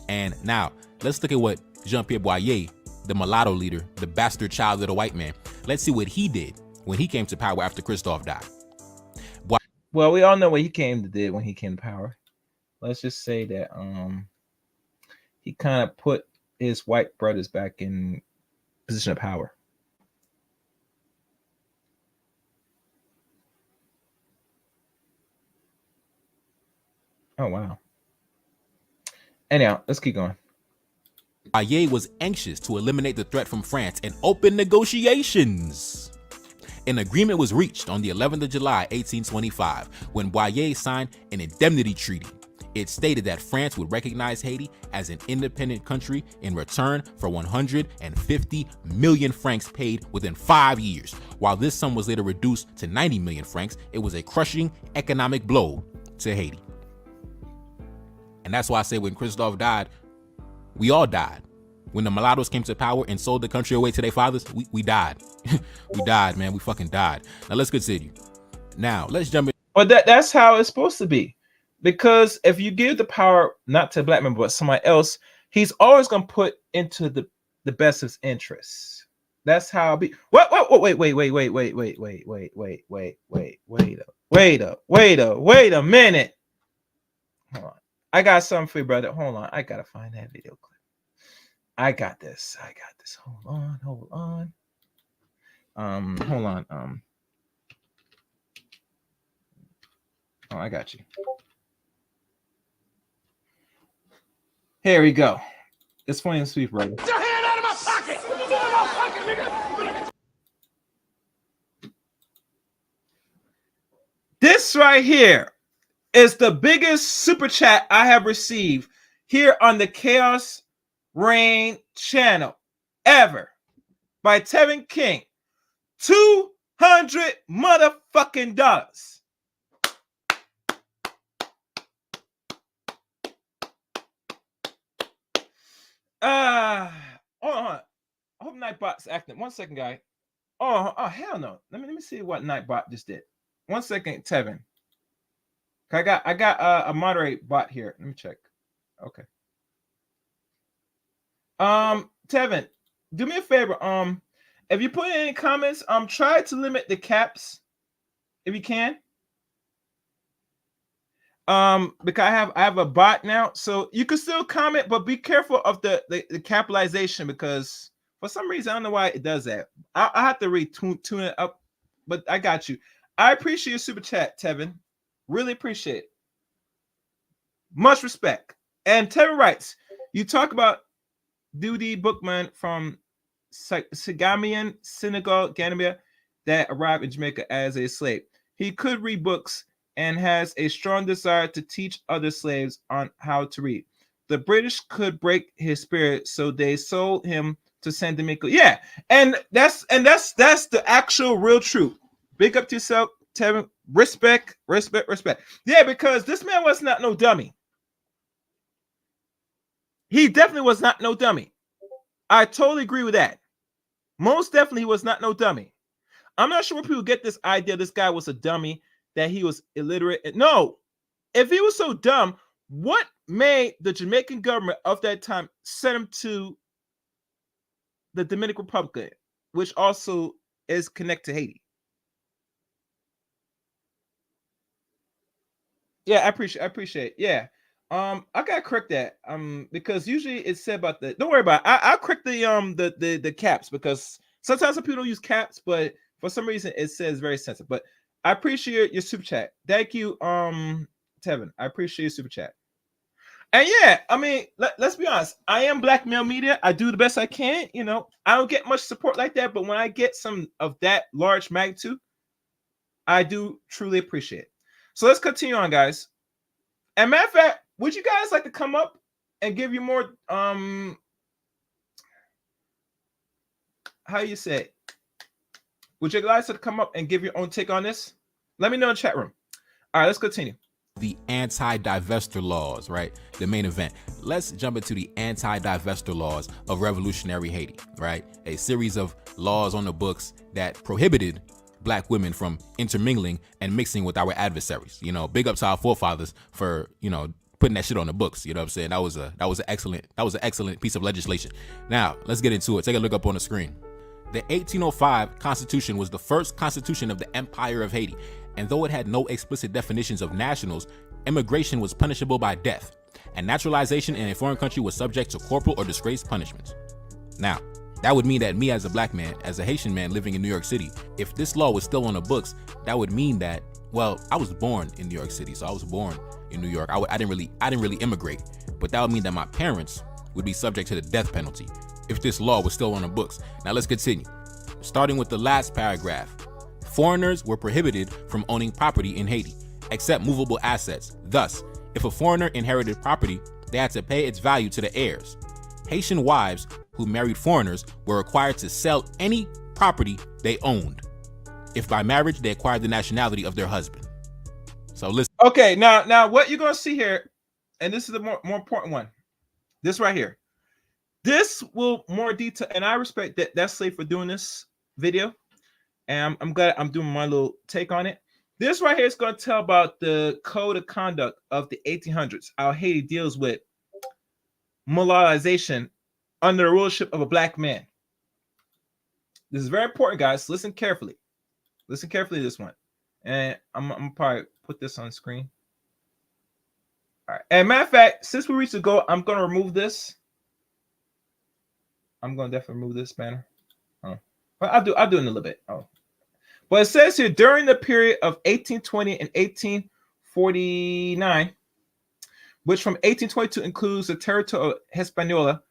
And now, let's look at what Jean-Pierre Boyer, the mulatto leader, the bastard child of the white man, let's see what he did when he came to power after Christophe died. Well, we all know what he did when he came to power. Let's just say that he kind of put his white brothers back in position of power. Oh, wow. Anyhow, let's keep going. Boyer was anxious to eliminate the threat from France and open negotiations. An agreement was reached on the 11th of July, 1825, when Boyer signed an indemnity treaty. It stated that France would recognize Haiti as an independent country in return for 150 million francs paid within 5 years. While this sum was later reduced to 90 million francs, it was a crushing economic blow to Haiti. And that's why I say when Christophe died, we all died. When the mulattoes came to power and sold the country away to their fathers, we died. We died, man. We fucking died. Now let's continue. Now let's jump in. But that's how it's supposed to be. Because if you give the power not to a black man but somebody else, he's always gonna put into the best of his interests. That's how it be. Wait a minute. Hold on. I got something for you, brother. Hold on. I gotta find that video clip. I got this. Hold on. Hold on. Oh, I got you. Here we go. It's funny and sweet, brother. Get your hand out of my pocket! Get your hand out of my pocket, nigga! This right here is the biggest super chat I have received here on the Chaos Reign channel ever by Tevin King. $200 motherfucking dollars. Hold on. I hope Nightbot's acting. 1 second, guy. Oh, hell no. Let me see what Nightbot just did. 1 second, Tevin. I got a moderate bot here. Let me check. Okay. Tevin, do me a favor. If you put in any comments, try to limit the caps if you can. Because I have a bot now, so you can still comment, but be careful of the capitalization, because for some reason I don't know why it does that. I have to tune it up, but I got you. I appreciate your super chat, Tevin. Really appreciate it. Much respect. And Tevin writes, you talk about Dudi Bookman from Sagamian, Senegal, Gambia, that arrived in Jamaica as a slave. He could read books and has a strong desire to teach other slaves on how to read. The British could break his spirit, so they sold him to San Domingo. Yeah, and that's the actual real truth. Big up to yourself, Tevin. Respect. Yeah, because this man was not no dummy. He definitely was not no dummy. I totally agree with that. Most definitely, he was not no dummy. I'm not sure where people get this idea this guy was a dummy, that he was illiterate. No, if he was so dumb, what made the Jamaican government of that time send him to the Dominican Republic, which also is connected to Haiti? Yeah, I appreciate. Yeah. I gotta correct that. Because usually it's said about the. Don't worry about it. I'll correct the caps, because sometimes people don't use caps, but for some reason it says very sensitive. But I appreciate your super chat. Thank you, Tevin. I appreciate your super chat. And yeah, I mean, let's be honest. I am Black Male Media. I do the best I can. You know, I don't get much support like that, but when I get some of that large magnitude, I do truly appreciate it. So let's continue on, guys. And matter of fact, would you guys like to come up and give you more how you say it? Would you guys like to come up and give your own take on this? Let me know in the chat room. All right, let's continue. The anti-divestiture laws, right? The main event. Let's jump into the anti-divestiture laws of revolutionary Haiti, right? A series of laws on the books that prohibited Black women from intermingling and mixing with our adversaries. You know, big up to our forefathers for, you know, putting that shit on the books. You know what I'm saying? That was an excellent piece of legislation. Now, let's get into it. Take a look up on the screen. The 1805 Constitution was the first constitution of the Empire of Haiti, and though it had no explicit definitions of nationals, immigration was punishable by death, and naturalization in a foreign country was subject to corporal or disgrace punishments. Now, that would mean that me as a Black man, as a Haitian man living in New York City, if this law was still on the books, that would mean that, well, I was born in New York City, so I was born in New York. I didn't really immigrate, but that would mean that my parents would be subject to the death penalty if this law was still on the books. Now let's continue. Starting with the last paragraph. Foreigners were prohibited from owning property in Haiti, except movable assets. Thus, if a foreigner inherited property, they had to pay its value to the heirs. Haitian wives who married foreigners were required to sell any property they owned, if by marriage they acquired the nationality of their husband. So listen. Okay, now what you're gonna see here, and this is the more important one. This right here. This will more detail, and I respect that slave for doing this video. And I'm glad I'm doing my little take on it. This right here is going to tell about the code of conduct of the 1800s, how Haiti deals with mulatization under the rulership of a Black man. This is very important, guys. Listen carefully. Listen carefully to this one. And I'm probably put this on screen. All right. And matter of fact, since we reached the goal, I'm going to remove this. I'm going to definitely remove this banner. Oh. But I'll do it in a little bit. Oh. But it says here, during the period of 1820 and 1849, which from 1822 includes the territory of Hispaniola,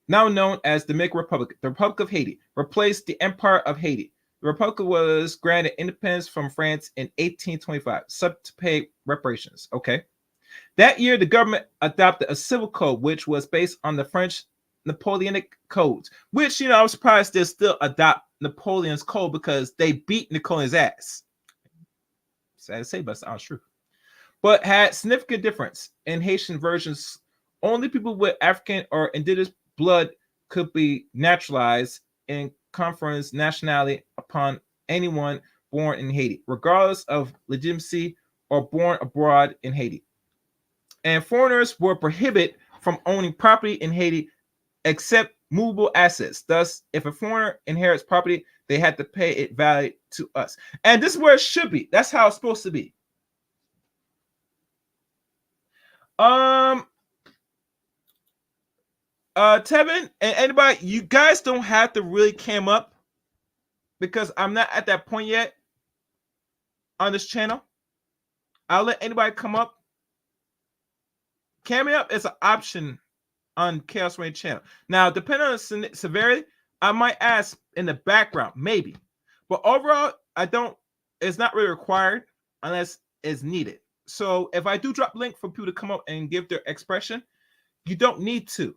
now known as the Dominican Republic, the Republic of Haiti, replaced the Empire of Haiti. The Republic was granted independence from France in 1825, subject to pay reparations. Okay. That year, the government adopted a civil code, which was based on the French Napoleonic codes, which, you know, I'm surprised they still adopt Napoleon's code, because they beat Napoleon's ass. Sad to say, but it's true. But had significant difference in Haitian versions. Only people with African or indigenous blood could be naturalized and conference nationality upon anyone born in Haiti, regardless of legitimacy or born abroad in Haiti. And foreigners were prohibited from owning property in Haiti, except movable assets. Thus, if a foreigner inherits property, they had to pay it value to us. And this is where it should be. That's how it's supposed to be. Tevin and anybody, you guys don't have to really cam up because I'm not at that point yet on this channel. I'll let anybody come up. Camming up is an option on Chaos Rain channel. Now, depending on the severity, I might ask in the background, maybe. But overall, it's not really required unless it's needed. So if I do drop link for people to come up and give their expression, you don't need to.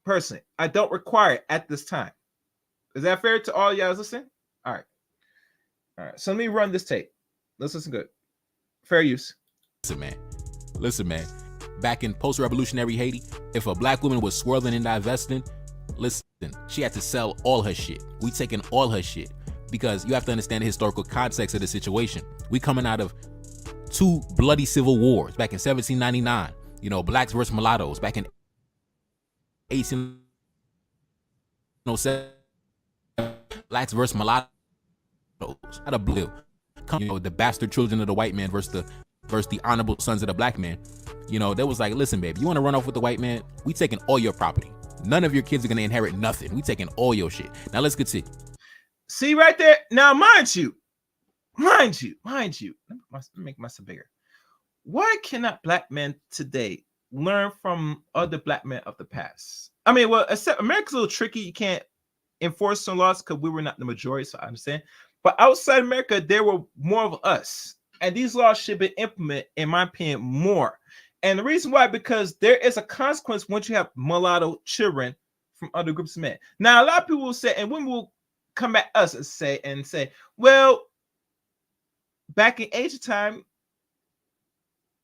Personally, I don't require it at this time. Is that fair to all y'all listening? All right. So let me run this tape. Let's listen good. Fair use. Listen, man. Back in post-revolutionary Haiti, if a black woman was swirling and divesting, listen, she had to sell all her shit. We taking all her shit because you have to understand the historical context of the situation. We coming out of 2 bloody civil wars back in 1799. You know, blacks versus mulattoes back in 1807. Blacks versus mulattoes. Out of blue. You know, the bastard children of the white man versus the honorable sons of the black man. You know, they was like, listen, babe, you want to run off with the white man? We taking all your property. None of your kids are going to inherit nothing. We taking all your shit. Now let's continue. See right there? Now, mind you, let me make myself bigger. Why cannot black men today learn from other black men of the past? I mean, well, except America's a little tricky. You can't enforce some laws because we were not the majority, so I understand. But outside America, there were more of us. And these laws should be implemented, in my opinion, more. And the reason why, because there is a consequence once you have mulatto children from other groups of men. Now, a lot of people will say, and women will come at us and say, well, back in age of time,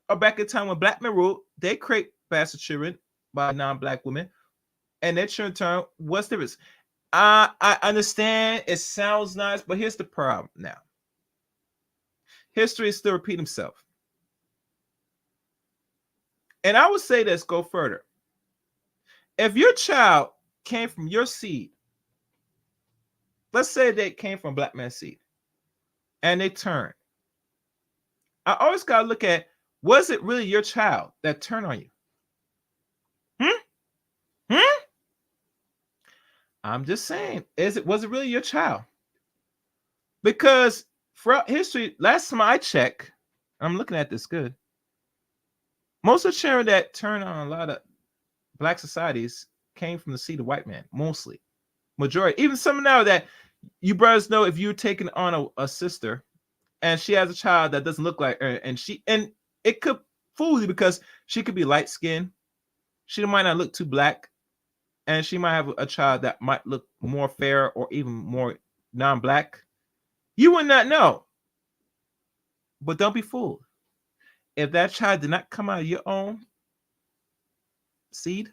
or back in time when black men ruled, they create bastard children by non-black women, and their children turn. What's the difference? I understand it sounds nice, but here's the problem now. History is still repeating itself. And I would say this, go further. If your child came from your seed, let's say they came from black man's seed, and they turned. I always got to look at, was it really your child that turned on you? I'm just saying, was it really your child? Because throughout history, last time I checked, I'm looking at this good. Most of the children that turned on a lot of black societies came from the seed of white men, mostly. Majority. Even some now that you brothers know, if you're taking on a sister and she has a child that doesn't look like her, and it could fool you because she could be light skinned, she might not look too black, and she might have a child that might look more fair or even more non-black. You would not know. But don't be fooled. If that child did not come out of your own seed,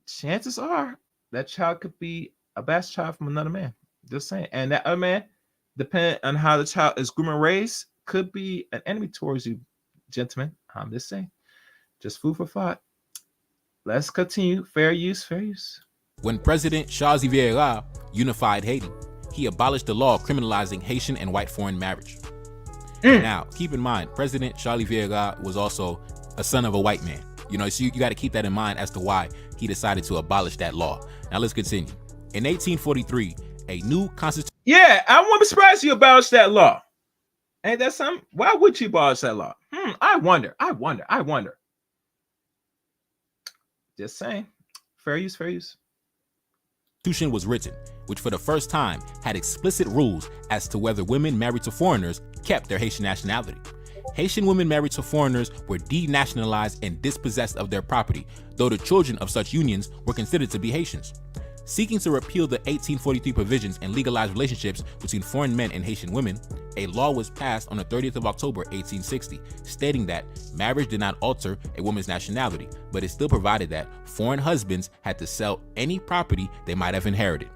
chances are that child could be a bastard child from another man. Just saying. And that other man, depending on how the child is groomed and raised, could be an enemy towards you, gentlemen. I'm just saying. Just food for thought. Let's continue. Fair use, fair use. When President Charles Vieira unified Haiti, he abolished the law criminalizing Haitian and white foreign marriage. Now, keep in mind, President Charlie Vieira was also a son of a white man. You know, so you got to keep that in mind as to why he decided to abolish that law. Now, let's continue. In 1843, a new constitution. Yeah, I wouldn't be surprised you abolished that law. Ain't that something? Why would you abolish that law? I wonder. Just saying. Fair use, fair use. Constitution was written, which for the first time had explicit rules as to whether women married to foreigners kept their Haitian nationality. Haitian women married to foreigners were denationalized and dispossessed of their property, though the children of such unions were considered to be Haitians. Seeking to repeal the 1843 provisions and legalize relationships between foreign men and Haitian women, a law was passed on the 30th of October 1860, stating that marriage did not alter a woman's nationality, but it still provided that foreign husbands had to sell any property they might have inherited.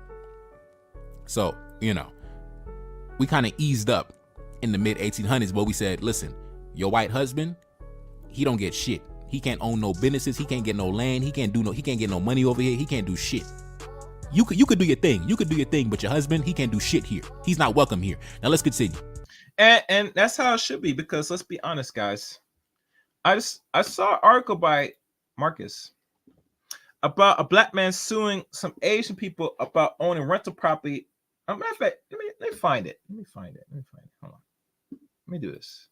So, you know, we kind of eased up in the mid 1800s, but we said, listen, your white husband, he don't get shit. He can't own no businesses. He can't get no land. He can't get no money over here. He can't do shit. You could do your thing. You could do your thing, but your husband, he can't do shit here. He's not welcome here. Now let's continue. And that's how it should be, because let's be honest, guys. I saw an article by Marcus about a black man suing some Asian people about owning rental property. Matter of fact, let me find it. Let me find it. Hold on. Let me do this.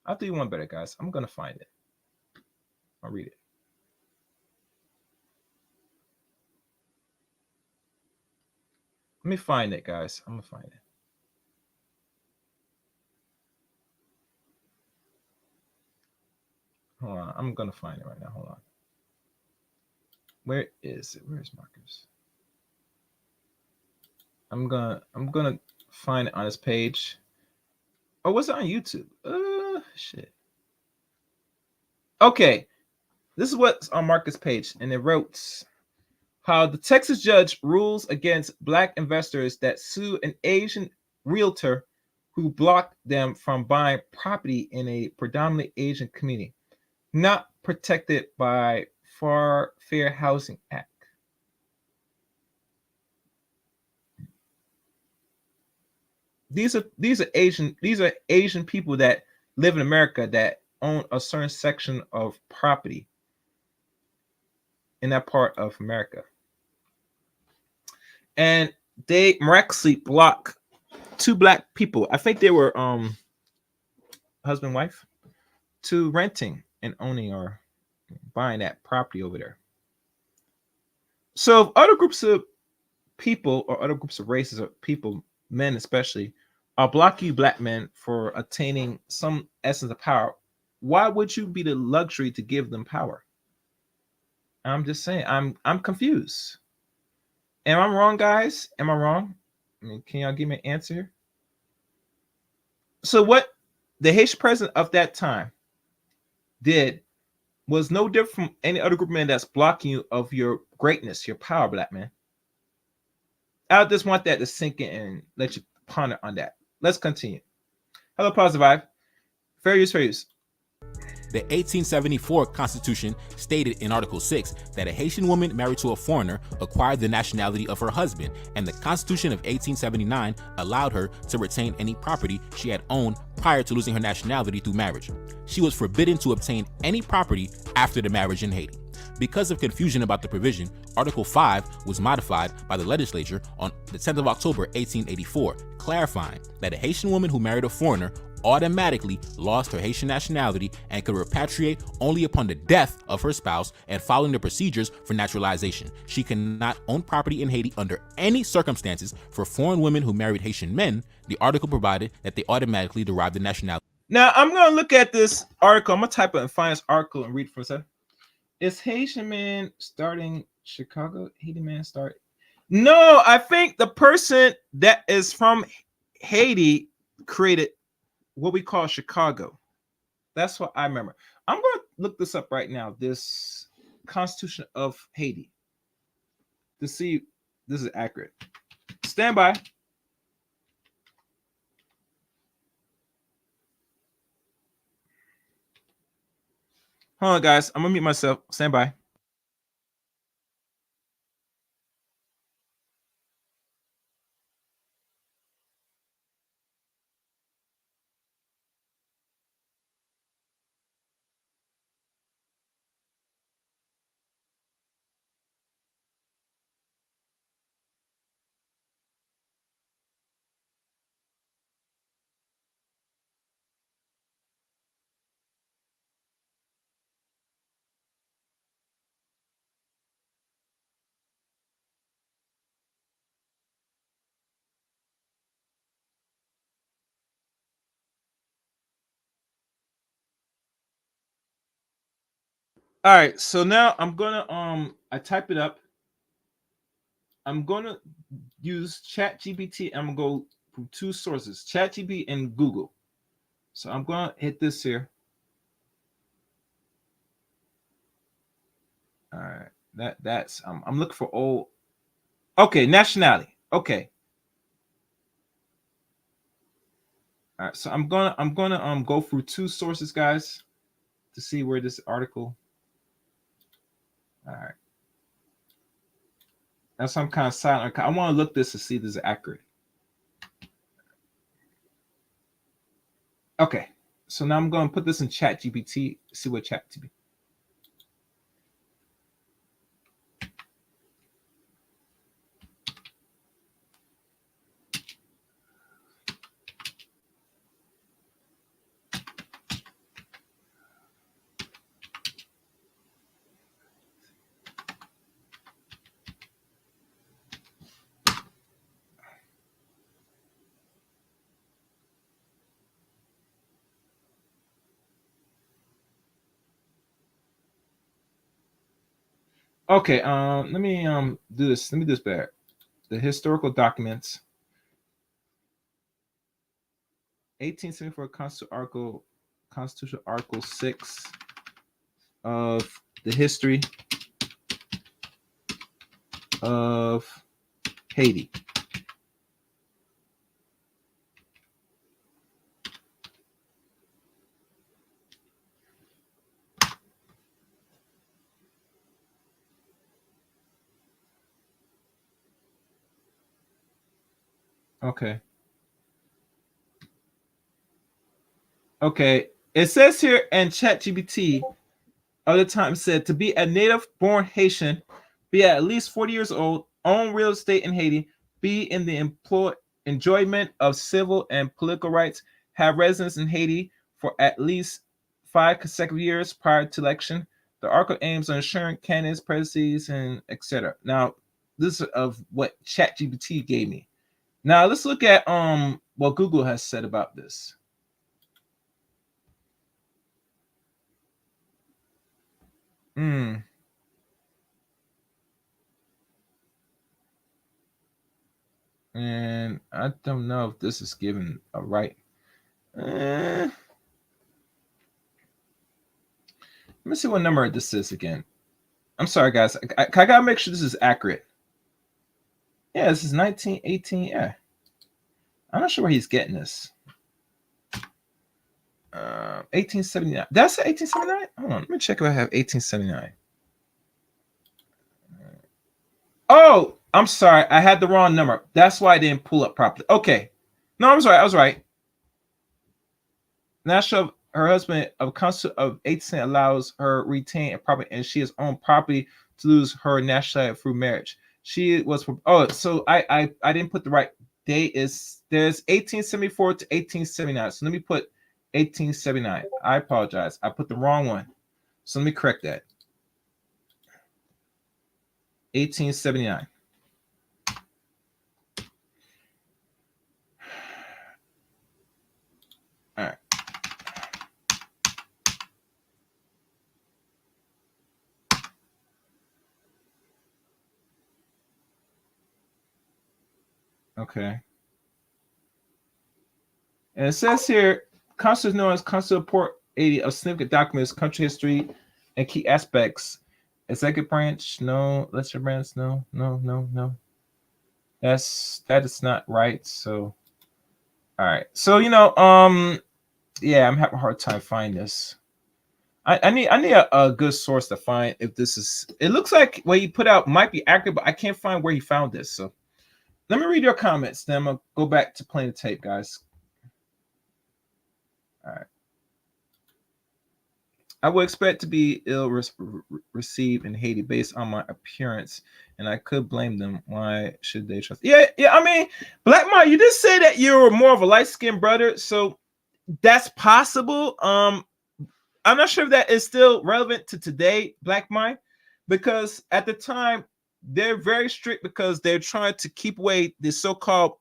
I'll do you one better, guys. I'm gonna find it. I'll read it. Let me find it, guys. I'm gonna find it. Hold on. I'm gonna find it right now. Hold on. Where is it? Where's Marcus? I'm gonna find it on his page. Oh, was it on YouTube? Shit. Okay. This is what's on Marcus' page, and it wrote how the Texas judge rules against black investors that sue an Asian realtor who blocked them from buying property in a predominantly Asian community, not protected by Fair Housing Act. These are Asian people that live in America that own a certain section of property in that part of America. And they miraculously block two black people. I think they were husband and wife, to renting and owning or buying that property over there. So if other groups of people or other groups of races or people, men especially, are blocking you black men for attaining some essence of power, why would you be the luxury to give them power? I'm just saying, I'm confused. Am I wrong, guys? Am I wrong? I mean, can y'all give me an answer here? So what the Haitian president of that time did was no different from any other group of men that's blocking you of your greatness, your power, black man. I just want that to sink in and let you ponder on that. Let's continue. Hello, Positive Vibe. Fair use, fair use. The 1874 Constitution stated in Article 6 that a Haitian woman married to a foreigner acquired the nationality of her husband, and the Constitution of 1879 allowed her to retain any property she had owned prior to losing her nationality through marriage. She was forbidden to obtain any property after the marriage in Haiti. Because of confusion about the provision, Article 5 was modified by the legislature on the 10th of October 1884, clarifying that a Haitian woman who married a foreigner automatically lost her Haitian nationality and could repatriate only upon the death of her spouse and following the procedures for naturalization. She cannot own property in Haiti under any circumstances. For foreign women who married Haitian men, the article provided that they automatically derived the nationality. Now, I'm going to look at this article. I'm going to type it and find this article and read it for a second. Is Haitian man starting Chicago? Haitian man start? No, I think the person that is from Haiti created what we call Chicago. That's what I remember. I'm going to look this up right now, this Constitution of Haiti, to see if this is accurate. Stand by. Hold on, guys. I'm going to mute myself. Stand by. All right, so now I'm gonna I type it up. I'm gonna use ChatGPT. I'm gonna go from two sources, ChatGPT and Google. So I'm gonna hit this here. All right, that's I'm looking for old. Okay, nationality. Okay. All right, so I'm gonna go through two sources, guys. to see where this article. All right. That's some kind of silent. I want to look this to see if this is accurate. Okay. So now I'm going to put this in Chat GPT. See what Chat GPT. Okay, let me do this. Let me do this better. The historical documents. 1874 Constitutional Article 6 of the history of Haiti. Okay. Okay. It says here in ChatGPT, other time said to be a native born Haitian, be at least 40 years old, own real estate in Haiti, be in the enjoyment of civil and political rights, have residence in Haiti for at least 5 consecutive years prior to election. The article aims on ensuring candidates, presidencies, and etc. Now, this is of what ChatGPT gave me. Now let's look at what Google has said about this. And I don't know if this is given a right. Let me see what number this is again. I'm sorry, guys. I gotta make sure this is accurate. Yeah, this is 1918. Yeah, I'm not sure where he's getting this. 1879. That's 1879. Hold on, let me check if I have 1879. Oh, I'm sorry. I had the wrong number. That's why I didn't pull up properly. Okay. No, I was right. I was right. National, her husband of council of 18 allows her retain a property, and she has owned property to lose her nationality through marriage. She was so I didn't put the right date. There's 1874 to 1879. So let me put 1879. I apologize. I put the wrong one. So let me correct that. 1879. All right. Okay. And it says here, Constitution known as Constitutional Report 80 of significant documents, country history, and key aspects. Executive branch, no. Legislative branch, no. That is not right. So, all right. So yeah, I'm having a hard time finding this. I need a good source to find if this is. It looks like what he put out might be accurate, but I can't find where he found this. So let me read your comments. Then I'm gonna go back to playing the tape, guys. All right. I would expect to be ill received in Haiti based on my appearance, and I could blame them. Why should they trust? Yeah. I mean, Black Mike, you did say that you're more of a light-skinned brother, so that's possible. I'm not sure if that is still relevant to today, Black Mike, because at the time they're very strict because they're trying to keep away the so-called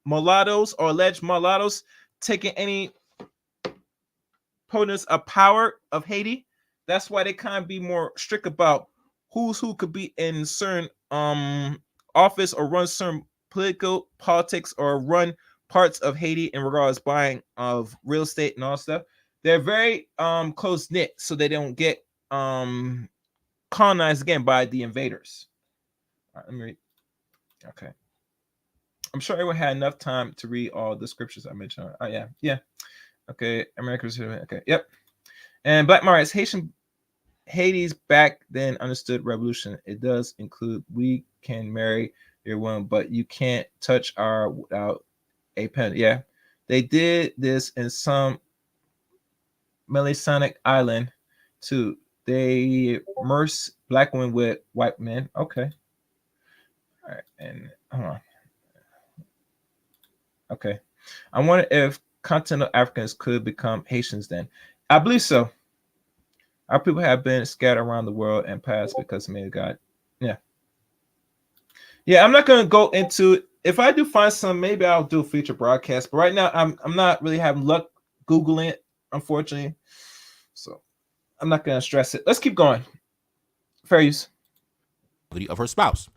mulattoes or alleged mulattoes taking any opponents of power of Haiti. That's why they kind of be more strict about who could be in certain office or run certain politics or run parts of Haiti in regards buying of real estate and all stuff. They're very close knit, so they don't get colonized again by the invaders. All right, let me read. Okay. I'm sure everyone had enough time to read all the scriptures I mentioned. Oh yeah. Okay, America's okay. Yep. And Black Mars, Haiti's back then understood revolution. It does include we can marry your woman, but you can't touch our without a pen. Yeah, they did this in some Melisonic Island too. They immerse black women with white men. Okay. All right. And hold on. Okay. I wonder if continental Africans could become Haitians then. I believe so. Our people have been scattered around the world and passed because of me, God. Yeah. Yeah, I'm not gonna go into it. If I do find some, maybe I'll do a feature broadcast. But right now, I'm not really having luck Googling it, unfortunately. So I'm not gonna stress it. Let's keep going. Fair use. Of her spouse.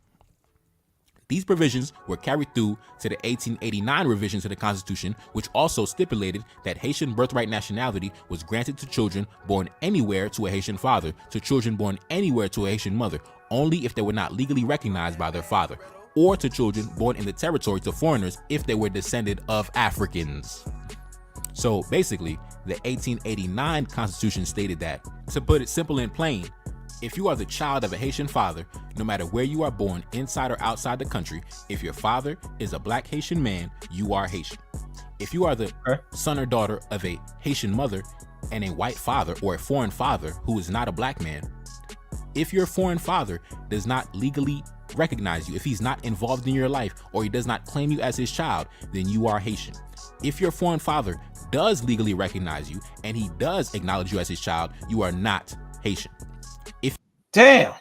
These provisions were carried through to the 1889 revisions of the Constitution, which also stipulated that Haitian birthright nationality was granted to children born anywhere to a Haitian father, to children born anywhere to a Haitian mother, only if they were not legally recognized by their father, or to children born in the territory to foreigners if they were descended of Africans. So basically, the 1889 Constitution stated that, to put it simple and plain, if you are the child of a Haitian father, no matter where you are born, inside or outside the country, if your father is a black Haitian man, you are Haitian. If you are the son or daughter of a Haitian mother and a white father or a foreign father who is not a black man, if your foreign father does not legally recognize you, if he's not involved in your life or he does not claim you as his child, then you are Haitian. If your foreign father does legally recognize you and he does acknowledge you as his child, you are not Haitian. Damn.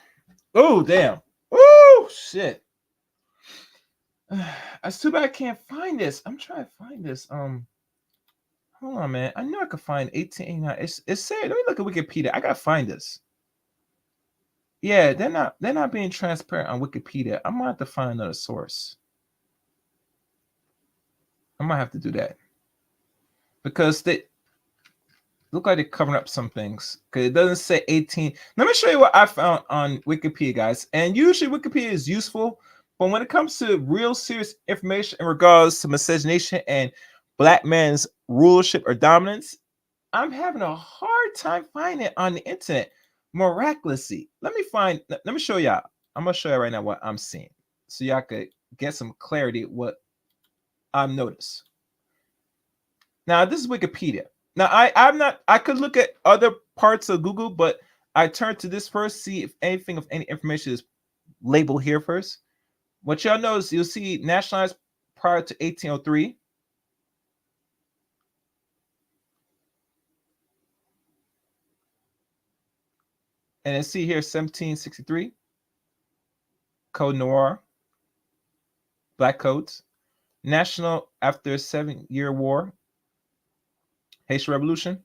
Oh, damn. Oh, shit. It's too bad I can't find this. I'm trying to find this. Hold on, man. I know I could find 1889. It's said. Let me look at Wikipedia. I gotta find this. Yeah, they're not being transparent on Wikipedia. I'm gonna have to find another source. I might have to do that because they look like they're covering up some things because it doesn't say 18. Let me show you what I found on Wikipedia, guys. And usually Wikipedia is useful, but when it comes to real serious information in regards to miscegenation and black man's rulership or dominance, I'm having a hard time finding it on the internet. Miraculously, let me show y'all. I'm gonna show you right now what I'm seeing, so y'all could get some clarity what I've noticed. Now this is Wikipedia. Now I could look at other parts of Google, but I turn to this first, see if anything of any information is labeled here first. What y'all notice, you'll see nationalized prior to 1803. And then see here 1763, Code Noir, Black Codes, National after 7-year war, Haitian Revolution.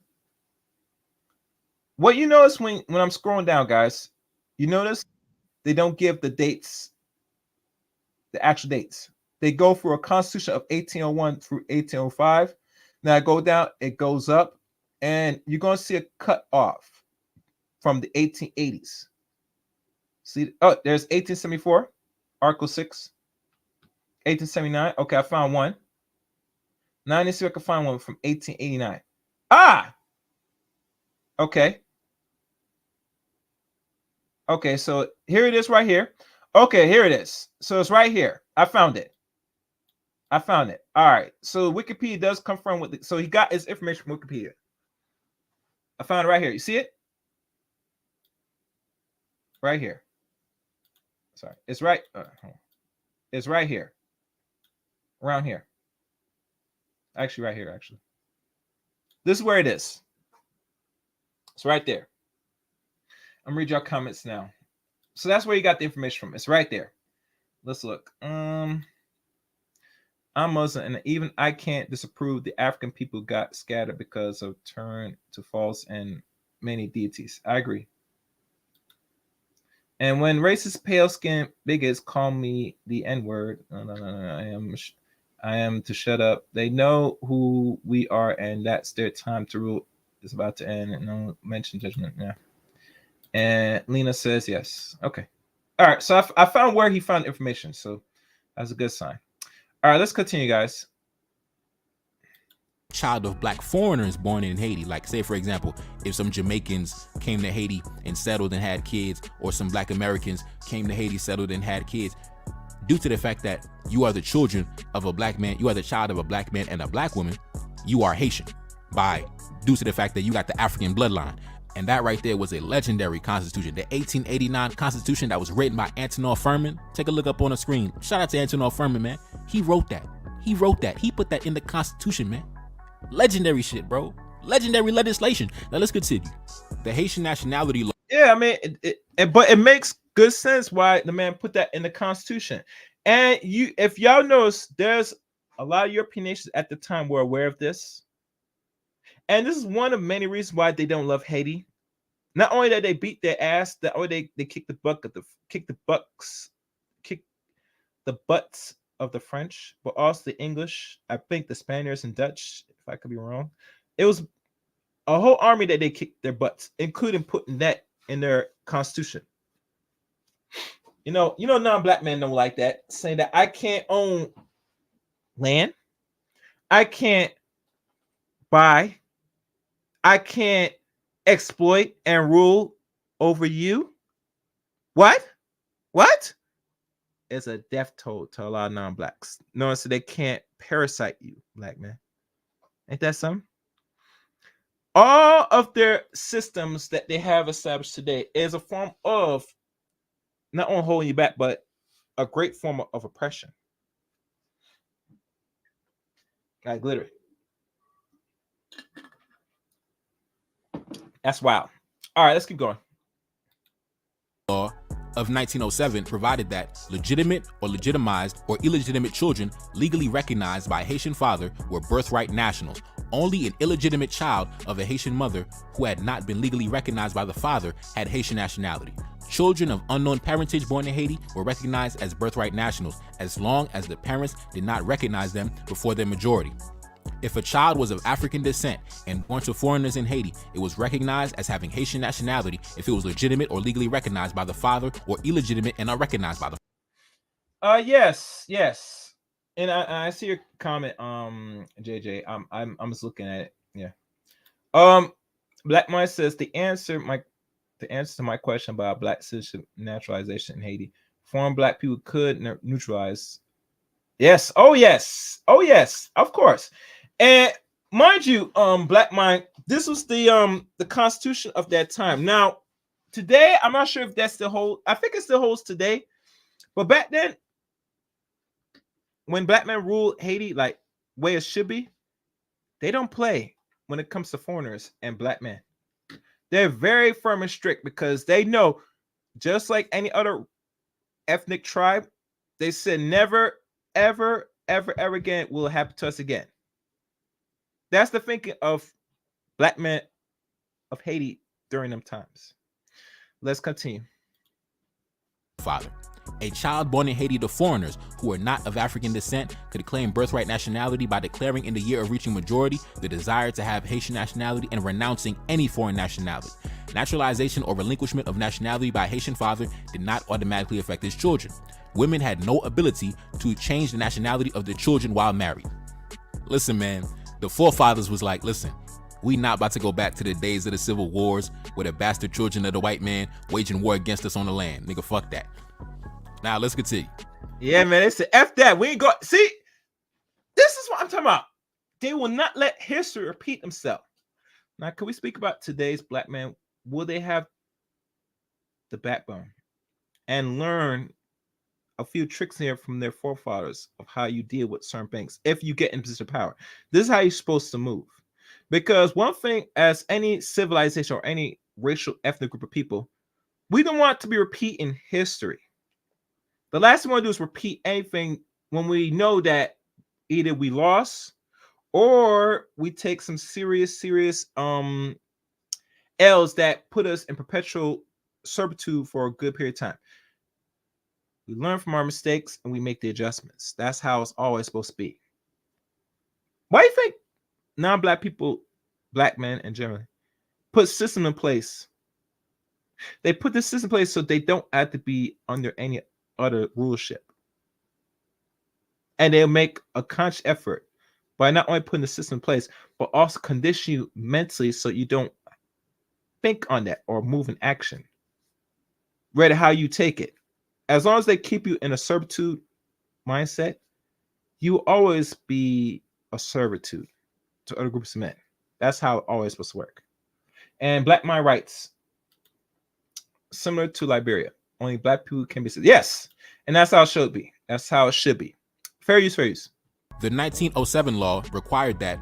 What you notice when I'm scrolling down, guys, you notice they don't give the dates, the actual dates. They go for a constitution of 1801 through 1805. Now I go down, it goes up, and you're going to see a cut off from the 1880s. See, oh, there's 1874, Article 6, 1879. Okay, I found one. Now I need to see if I can find one from 1889. Ah! Okay. Okay, so here it is right here. Okay, here it is. So it's right here. I found it. I found it. All right. So Wikipedia does confirm with so he got his information from Wikipedia. I found it right here. You see it? Right here. Sorry. It's right. It's right here. Around here. Actually, right here, actually. This is where it is. It's right there. I'm gonna read your comments now. So that's where you got the information from. It's right there. Let's look. I'm Muslim, and even I can't disapprove the African people got scattered because of turn to false and many deities. I agree. And when racist, pale skinned bigots call me the N-word, no, I am to shut up. They know who we are, and that's their time to rule is about to end. And no mention judgment. Yeah. And Lena says yes. Okay. All right. So I found where he found information. So that's a good sign. All right. Let's continue, guys. child of black foreigners born in Haiti. Like, say, for example, if some Jamaicans came to Haiti and settled and had kids, or some black Americans came to Haiti, settled and had kids, due to the fact that you are the children of a black man, you are the child of a black man and a black woman, you are Haitian due to the fact that you got the African bloodline. And that right there was a legendary constitution. The 1889 constitution that was written by Antonin Furman. Take a look up on the screen. Shout out to Antonin Furman, man. He wrote that. He put that in the constitution, man. Legendary shit, bro. Legendary legislation. Now let's continue. The Haitian nationality law. Yeah, I mean, but it makes good sense why the man put that in the constitution. And if y'all notice, there's a lot of European nations at the time were aware of this. And this is one of many reasons why they don't love Haiti. Not only that they beat their ass, that only they kick the butts of the French, but also the English. I think the Spaniards and Dutch, if I could be wrong. It was a whole army that they kicked their butts, including putting that in their constitution. You know, non-black men don't like that, saying that I can't own land, I can't buy, I can't exploit and rule over you. What? It's a death toll to a lot of non-blacks. No, so they can't parasite you, black man. Ain't that something? All of their systems that they have established today is a form of not only holding you back, but a great form of oppression. Like literally. That's wild. All right, let's keep going. Law of 1907 provided that legitimate or legitimized or illegitimate children legally recognized by a Haitian father were birthright nationals. Only an illegitimate child of a Haitian mother who had not been legally recognized by the father had Haitian nationality. Children of unknown parentage born in Haiti were recognized as birthright nationals as long as the parents did not recognize them before their majority. If a child was of African descent and born to foreigners in Haiti, it was recognized as having Haitian nationality if it was legitimate or legally recognized by the father, or illegitimate and unrecognized by the father. Yes. And I see your comment, JJ. I'm just looking at it. Yeah. Black Mind says the answer to my question about black citizenship naturalization in Haiti, foreign black people could neutralize. Yes. Oh yes. Of course. And mind you, Black Mind, this was the constitution of that time. Now, today, I'm not sure if that still holds. I think it still holds today. But back then, when black men ruled Haiti like way it should be, they don't play when it comes to foreigners and black men. They're very firm and strict because they know, just like any other ethnic tribe, they said never, ever again will it happen to us again. That's the thinking of black men of Haiti during them times. Let's continue. Father. A child born in Haiti to foreigners who are not of African descent could claim birthright nationality by declaring in the year of reaching majority the desire to have Haitian nationality and renouncing any foreign nationality. Naturalization or relinquishment of nationality by a Haitian father did not automatically affect his children. Women had no ability to change the nationality of their children while married. Listen, man, the forefathers was like, listen, we not about to go back to the days of the civil wars where the bastard children of the white man waging war against us on the land. Nigga, fuck that. Now let's continue. Yeah, man, they said F that. We ain't go. See, this is what I'm talking about. They will not let history repeat themselves. Now, can we speak about today's black man? Will they have the backbone and learn a few tricks here from their forefathers of how you deal with certain things if you get in position of power? This is how you're supposed to move. Because one thing, as any civilization or any racial ethnic group of people, we don't want to be repeating history. The last thing we want to do is repeat anything when we know that either we lost or we take some serious L's that put us in perpetual servitude for a good period of time. We learn from our mistakes and we make the adjustments. That's how it's always supposed to be. Why do you think non-black people, black men in general, put system in place? They put this system in place so they don't have to be under any other rulership. And they'll make a conscious effort by not only putting the system in place, but also condition you mentally so you don't think on that or move in action. Ready how you take it. As long as they keep you in a servitude mindset, you will always be a servitude to other groups of men. That's how it always supposed to work. And black mind rights, similar to Liberia, only black people can be. Yes, and that's how it should be. That's how it should be. Fair use, fair use. The 1907 law required that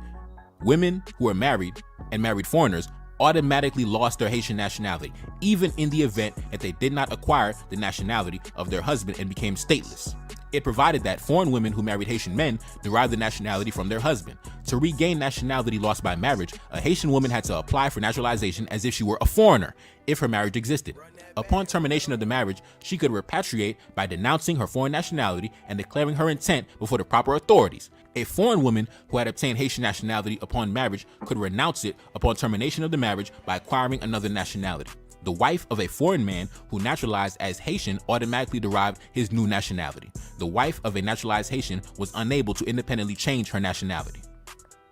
women who were married and married foreigners automatically lost their Haitian nationality, even in the event that they did not acquire the nationality of their husband and became stateless. It provided that foreign women who married Haitian men derived the nationality from their husband. To regain nationality lost by marriage, a Haitian woman had to apply for naturalization as if she were a foreigner, if her marriage existed. Upon termination of the marriage, she could repatriate by denouncing her foreign nationality and declaring her intent before the proper authorities. A foreign woman who had obtained Haitian nationality upon marriage could renounce it upon termination of the marriage by acquiring another nationality. The wife of a foreign man who naturalized as Haitian automatically derived his new nationality. The wife of a naturalized Haitian was unable to independently change her nationality.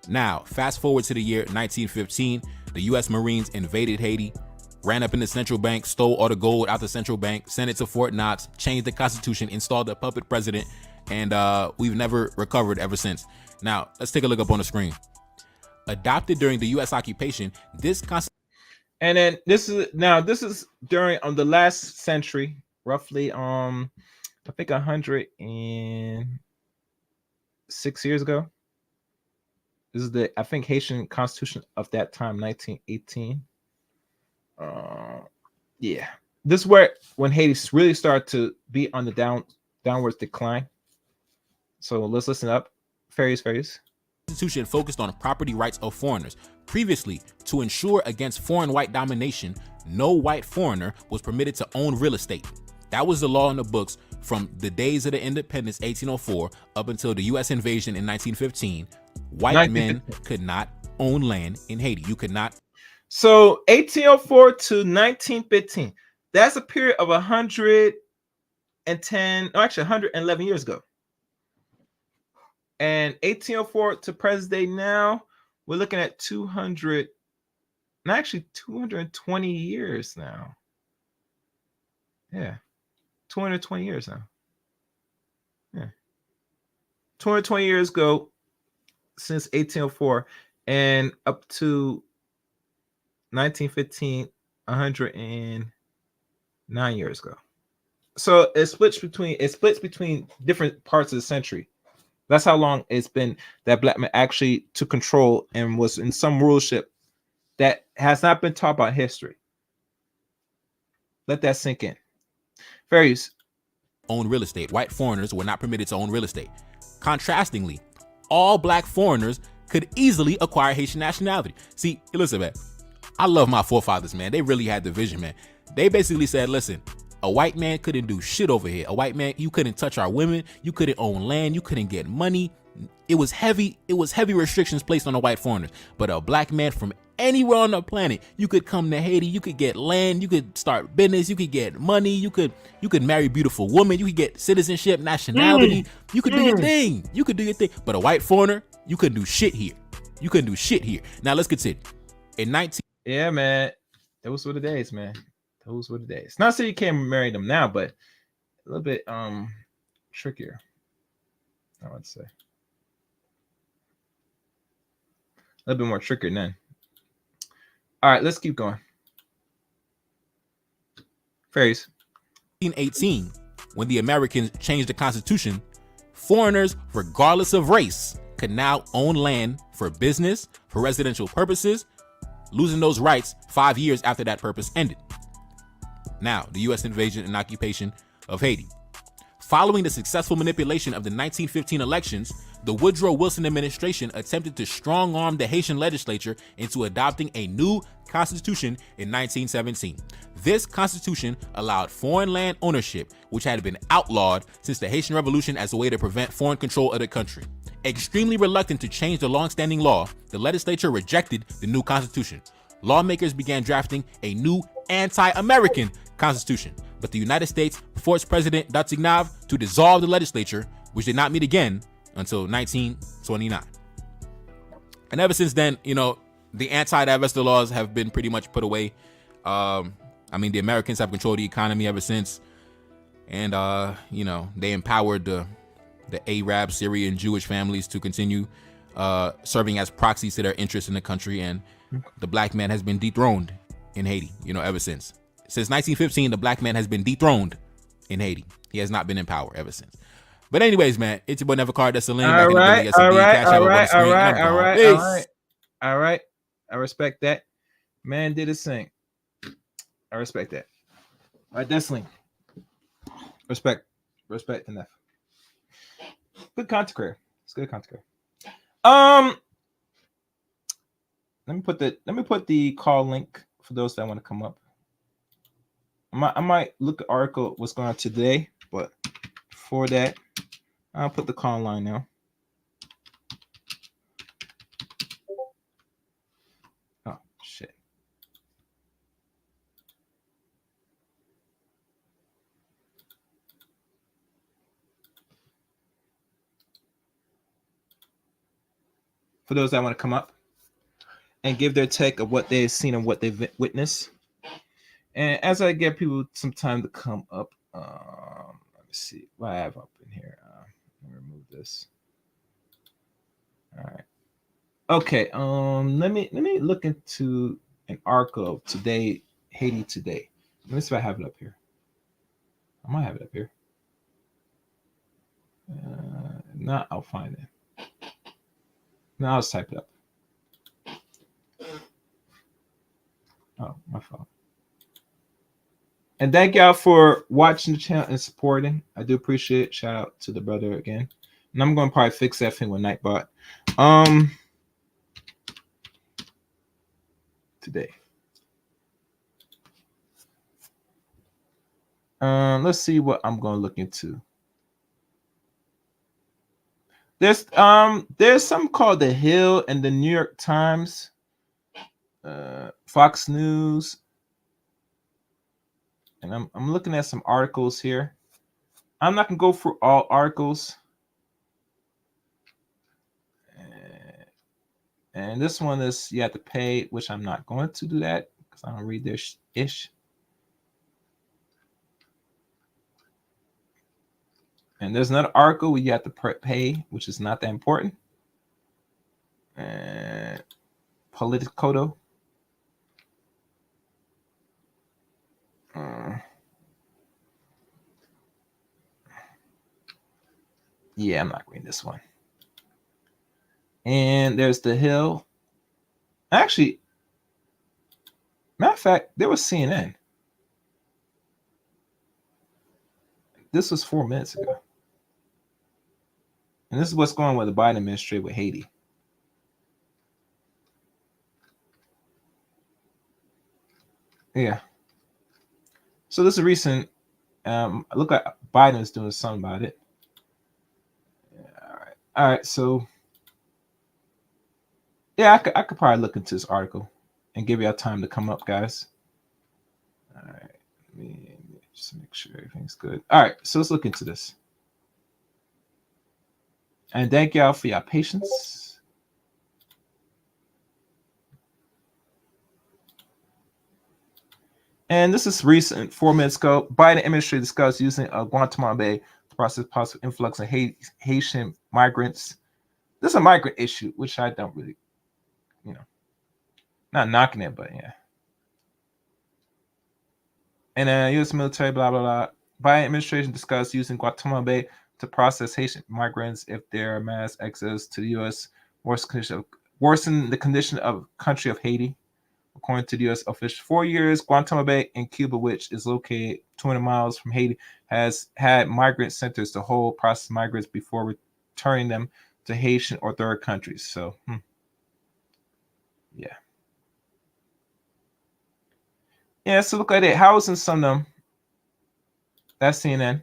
Now, fast forward to the year 1915, the U.S. Marines invaded Haiti, ran up in the central bank, stole all the gold out the central bank, sent it to Fort Knox, changed the constitution, installed a puppet president, and we've never recovered ever since. Now, let's take a look up on the screen. Adopted during the U.S. occupation, this constitution. And then this is during the last century, roughly I think 106 years ago. This is the Haitian Constitution of that time, 1918. Yeah, this is where when Haiti really started to be on the downwards decline. So let's listen up. Fair use. Constitution focused on property rights of foreigners. Previously, to ensure against foreign white domination, no white foreigner was permitted to own real estate. That was the law in the books from the days of the independence, 1804, up until the U.S. invasion in 1915. White men could not own land in Haiti. You could not. So 1804 to 1915, that's a period of 111 years ago. And 1804 to present day now, we're looking at 220 years now. Yeah, 220 years now. Yeah, 220 years ago since 1804 and up to 1915, 109 years ago. So it splits between different parts of the century. That's how long it's been that black men actually took control and was in some rulership that has not been taught about history. Let that sink in. Fair use. Own real estate. White foreigners were not permitted to own real estate. Contrastingly, all black foreigners could easily acquire Haitian nationality. See, listen, man, I love my forefathers, man. They really had the vision, man. They basically said, listen, a white man couldn't do shit over here. A white man, you couldn't touch our women. You couldn't own land. You couldn't get money. It was heavy restrictions placed on the white foreigners. But a black man from anywhere on the planet, you could come to Haiti. You could get land. You could start business. You could get money. You could marry beautiful women. You could get citizenship, nationality. You could do your thing. You could do your thing. But a white foreigner, you couldn't do shit here. You couldn't do shit here. Now let's continue. Yeah, man. Those were the days, man. Those were the days. Not saying you can't marry them now, but a little bit trickier, I would say. A little bit more trickier then. All right, let's keep going. Fairies. 1918, when the Americans changed the Constitution, foreigners, regardless of race, could now own land for business, for residential purposes, losing those rights 5 years after that purpose ended. Now, the U.S. invasion and occupation of Haiti. Following the successful manipulation of the 1915 elections, the Woodrow Wilson administration attempted to strong-arm the Haitian legislature into adopting a new constitution in 1917. This constitution allowed foreign land ownership, which had been outlawed since the Haitian Revolution as a way to prevent foreign control of the country. Extremely reluctant to change the long-standing law, the legislature rejected the new constitution. Lawmakers began drafting a new anti-American constitution, but the United States forced President Dartignave to dissolve the legislature, which did not meet again until 1929. And ever since then, the anti-divestiture laws have been pretty much put away. I mean, the Americans have controlled the economy ever since. And, they empowered the Arab, Syrian, Jewish families to continue serving as proxies to their interests in the country. And the black man has been dethroned in Haiti, ever since. Since 1915, the black man has been dethroned in Haiti. He has not been in power ever since. But anyways, man, it's your boy Never Card. That's the link. All right. I respect that. Man did his thing. I respect that. All right, that's link. Respect enough. Good content creator. It's good content creator. Let me put the call link for those that want to come up. I might look at article what's going on today, but for that, I'll put the call line now. Oh shit. For those that want to come up and give their take of what they've seen and what they've witnessed. And as I get people some time to come up, let me see what I have up in here. Let me remove this. All right. Okay. Let me look into an article of today, Haiti today. Let me see if I have it up here. I might have it up here. Not, I'll find it. Now let's type it up. Oh, my phone. And thank y'all for watching the channel and supporting. I do appreciate it. Shout out to the brother again. And I'm going to probably fix that thing with Nightbot. Today. Let's see what I'm going to look into. There's something called The Hill and the New York Times, Fox News. And I'm looking at some articles here. I'm not gonna go through all articles. And this one is you have to pay, which I'm not going to do that because I don't read their ish. And there's another article where you have to pay, which is not that important. And Politicoto. Yeah, I'm not reading this one. And there's The Hill. Actually, matter of fact, there was CNN. This was 4 minutes ago. And this is what's going on with the Biden administration with Haiti. Yeah. So this is recent. Look like Biden is doing something about it. Yeah, all right. So yeah, I could probably look into this article and give y'all time to come up, guys. All right. Let me just make sure everything's good. All right. So let's look into this. And thank y'all for your patience. And this is recent, 4 minutes ago. Biden administration discussed using Guantanamo Bay to process possible influx of Haitian migrants. This is a migrant issue, which I don't really, not knocking it, but yeah. And U.S. military, blah, blah, blah. Biden administration discussed using Guantanamo Bay to process Haitian migrants if their mass exodus to the U.S. worsen the condition of country of Haiti. According to the U.S. official, 4 years, Guantanamo Bay in Cuba, which is located 200 miles from Haiti, has had migrant centers to hold process migrants before returning them to Haitian or third countries. So, yeah. Yeah, so look at it. Housing some of them. That's CNN.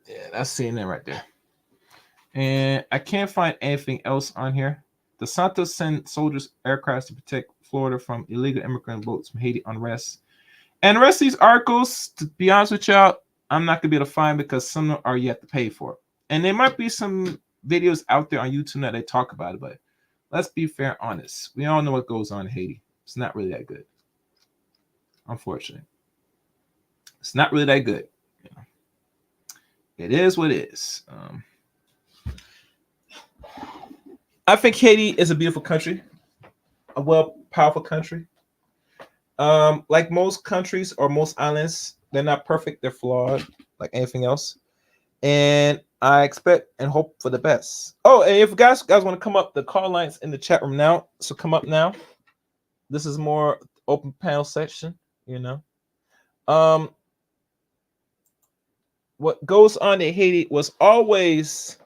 Yeah, that's CNN right there. And I can't find anything else on here. The Santos sent soldiers aircrafts to protect Florida from illegal immigrant boats from Haiti unrest. And the rest of these articles, to be honest with y'all, I'm not going to be able to find because some are yet to pay for it. And there might be some videos out there on YouTube that they talk about it, but let's be fair and honest. We all know what goes on in Haiti. It's not really that good. Unfortunately. It's not really that good. You know. It is what it is. I think Haiti is a beautiful country, a well, powerful country. Like most countries or most islands, they're not perfect. They're flawed, like anything else. And I expect and hope for the best. Oh, and if guys want to come up, the call lines in the chat room now. So come up now. This is more open panel section. You know, what goes on in Haiti was always,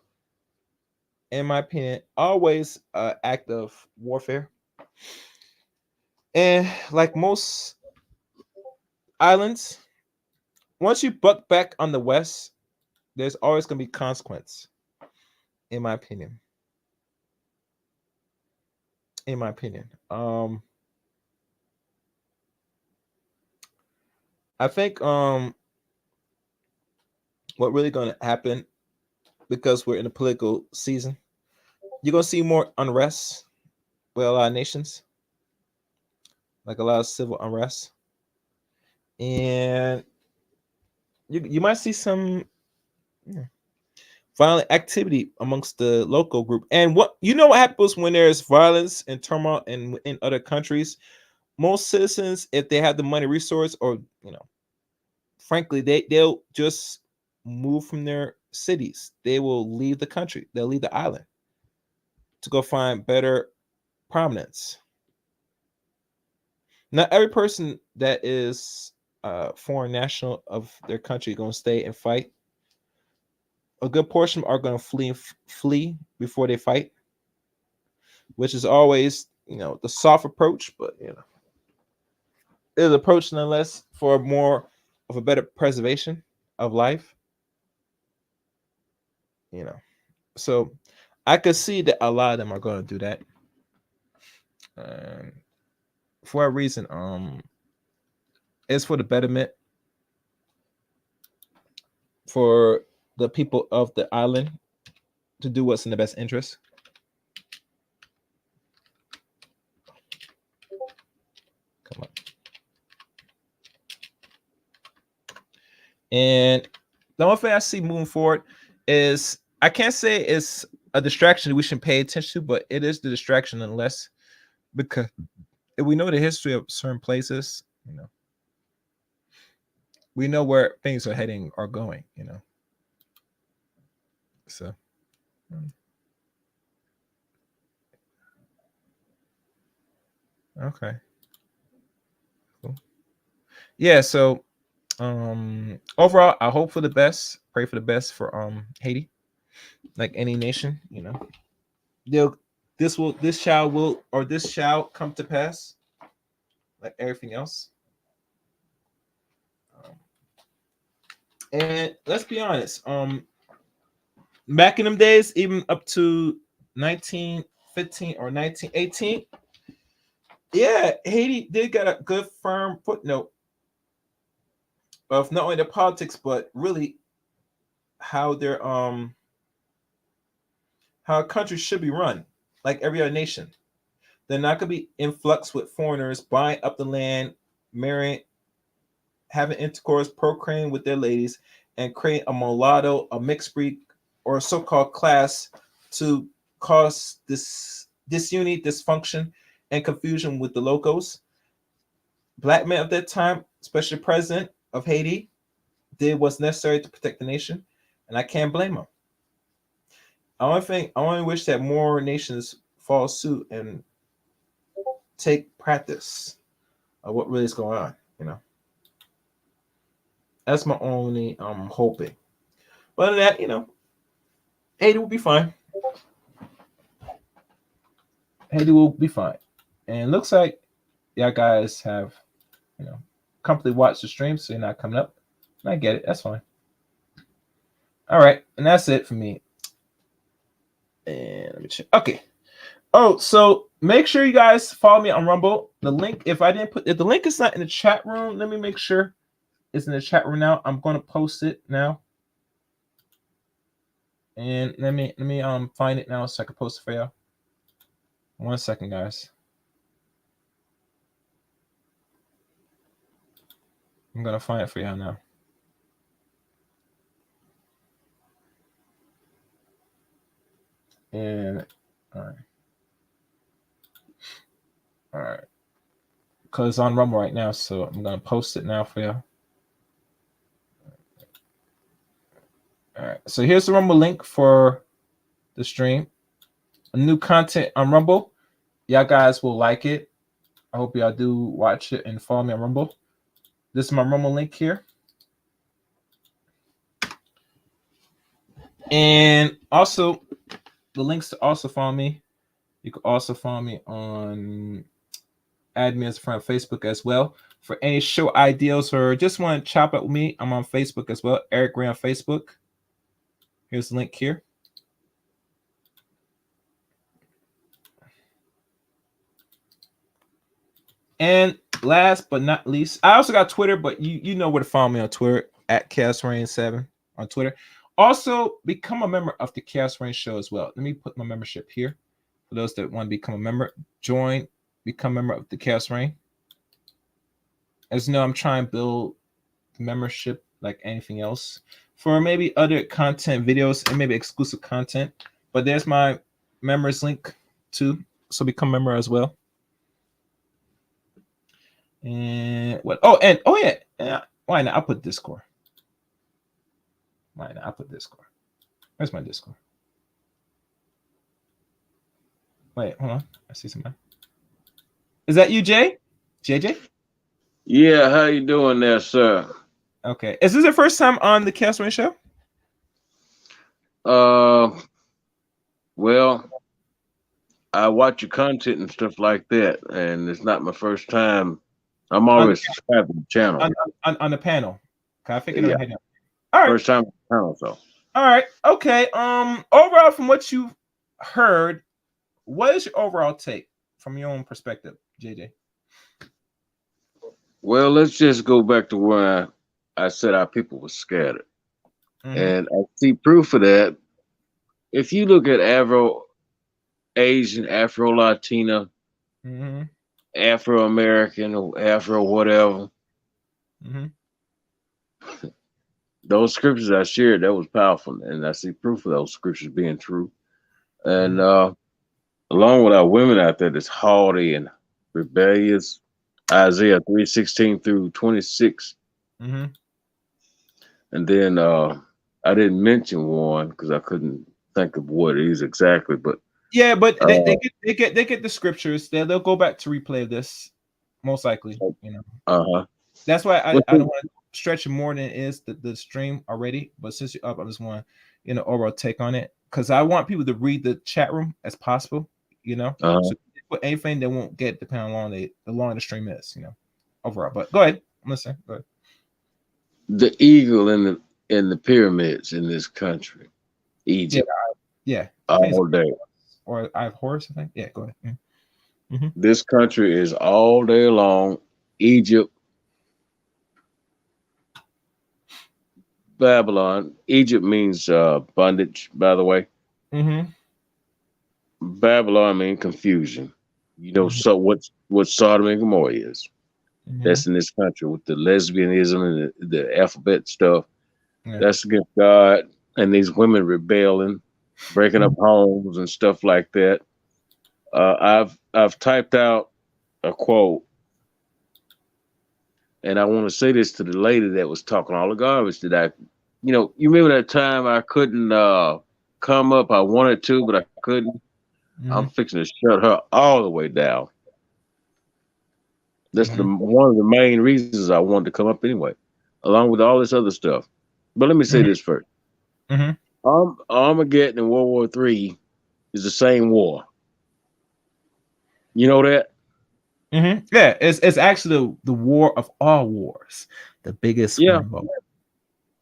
in my opinion, always an act of warfare. And like most islands, once you buck back on the west, there's always going to be consequence, in my opinion. In my opinion, I think what really going to happen, because we're in a political season, you're going to see more unrest with a lot of nations, like a lot of civil unrest, and you might see some violent activity amongst the local group. And what what happens when there's violence and turmoil in other countries? Most citizens, if they have the money, resource, or frankly, they'll just move from their cities. They will leave the country. They'll leave the island to go find better prominence. Not every person that is foreign national of their country going to stay and fight. A good portion are going to flee before they fight, which is always the soft approach, but it is approach nonetheless for more of a better preservation of life. So I could see that a lot of them are going to do that. For a reason, it's for the betterment for the people of the island to do what's in the best interest. Come on. And the only thing I see moving forward is, I can't say it's a distraction that we should pay attention to, but it is the distraction nonetheless, because if we know the history of certain places, we know where things are heading or going, So, okay. Cool. Yeah, so overall, I hope for the best, pray for the best for Haiti. Like any nation, this shall come to pass, like everything else. And let's be honest, back in them days, even up to 1915 or 1918, yeah, Haiti did got a good firm footnote of not only the politics, but really how their how a country should be run, like every other nation. They're not gonna be influx with foreigners buying up the land, marrying, having intercourse, procreating with their ladies, and create a mulatto, a mixed breed, or a so-called class to cause this disunity, dysfunction, and confusion with the locals. Black men of that time, especially the president of Haiti, did what's necessary to protect the nation, and I can't blame them. I only wish that more nations follow suit and take practice of what really is going on. That's my only hoping. But other than that, Haiti will be fine. Haiti will be fine. And looks like y'all guys have, comfortably watched the stream, so you're not coming up. And I get it. That's fine. All right. And that's it for me. And let me check. Okay. Oh, so make sure you guys follow me on Rumble. The link, if the link is not in the chat room, let me make sure it's in the chat room now. I'm going to post it now. And let me find it now so I can post it for y'all. 1 second, guys. I'm gonna find it for y'all now. And all right, because it's on Rumble right now, so I'm gonna post it now for y'all. All right, so here's the Rumble link for the stream. New content on Rumble. Y'all guys will like it. I hope y'all do watch it and follow me on Rumble. This is my Rumble link here. And also, the links to also follow me. You can also follow me on, add me as a friend on Facebook as well. For any show ideas or just want to chop up with me, I'm on Facebook as well. Eric Ray on Facebook. Here's the link here. And last but not least, I also got Twitter, but you know where to follow me on Twitter at ChaosReign7 on Twitter. Also, become a member of the Chaos Reign Show as well. Let me put my membership here. For those that want to become a member, become a member of the Chaos Reign. As you know, I'm trying to build membership like anything else for maybe other content videos and maybe exclusive content. But there's my members link too. So become a member as well. And what? Oh yeah. Why not? I'll put Discord. Why not? I'll put Discord. Where's my Discord? Wait, hold on. I see somebody. Is that you, Jay? JJ? Yeah, how you doing there, sir? Okay. Is this your first time on the Chaos Reign Show? Well, I watch your content and stuff like that, and it's not my first time. I'm always subscribed to the channel. On the panel. Okay, I figured Yeah. All right. First time on the channel, so. All right. Okay. Overall, from what you've heard, what is your overall take from your own perspective, JJ? Well, let's just go back to where I said our people were scattered. Mhm. And I see proof of that. If you look at Afro-Asian, Afro-Latina, Mhm. Afro-American, or Afro whatever, Mhm. those scriptures I shared, that was powerful. And I see proof of those scriptures being true. And along with our women out there that's haughty and rebellious, Isaiah 3:16 through 26. Mhm. And then I didn't mention one because I couldn't think of what it is exactly, but Yeah, but they get the scriptures. They'll go back to replay this, most likely. You know, that's why I don't want to stretch it more than it is the stream already. But since you're up, I just want overall take on it because I want people to read the chat room as possible. So if they put anything they won't get depending on the long the stream is. Overall. But go ahead, I'm listening. Go ahead. The eagle in the pyramids in this country, Egypt. Yeah. All day. Or I have horse, I think. Yeah, go ahead. Mm-hmm. This country is all day long. Egypt, Babylon. Egypt means bondage, by the way. Mm-hmm. Babylon means confusion. So what Sodom and Gomorrah is. Mm-hmm. That's in this country with the lesbianism and the alphabet stuff. Yeah. That's against God and these women rebelling, breaking up homes and stuff like that. I've typed out a quote, and I want to say this to the lady that was talking all the garbage that you remember that time I couldn't come up. I wanted to, but I couldn't. Mm-hmm. I'm fixing to shut her all the way down. That's one of the main reasons I wanted to come up anyway, along with all this other stuff. But let me say this first. Armageddon and World War III is the same war. You know that? Mm-hmm. Yeah, it's actually the war of all wars, the biggest war.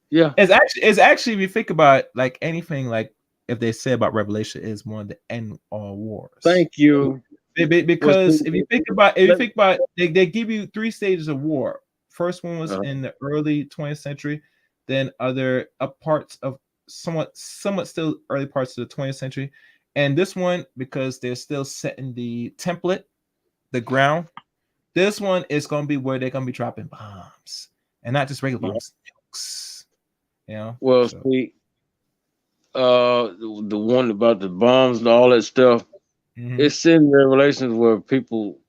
Yeah. It's actually if you think about like anything like if they say about Revelation is one of the end all wars. Thank you. Because if you think about they give you 3 stages of war. First one was in the early 20th century, then other parts of somewhat still early parts of the 20th century, and this one because they're still setting the template, the ground. This one is going to be where they're going to be dropping bombs, and not just regular Yeah. bombs, nukes. You know. Well, So, see, the one about the bombs and all that stuff, mhm, it's in Revelations where people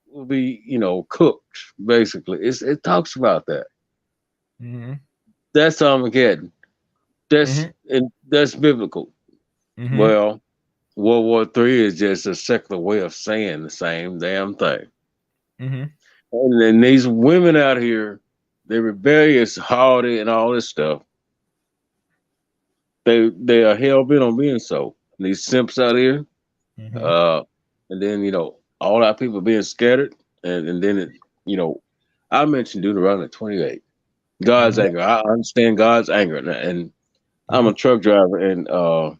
will be, cooked. Basically, it talks about that. mhm, That's Armageddon. mhm, That's biblical. mhm, Well, World War III is just a secular way of saying the same damn thing. mhm, And then these women out here, they're rebellious, haughty, and all this stuff. They are hell bent on being so. These simps out here, mhm. uh, and then all our people being scattered, and then I mentioned Deuteronomy 28. God's Mhm, anger. I understand God's anger, and I'm a mhm. truck driver, and I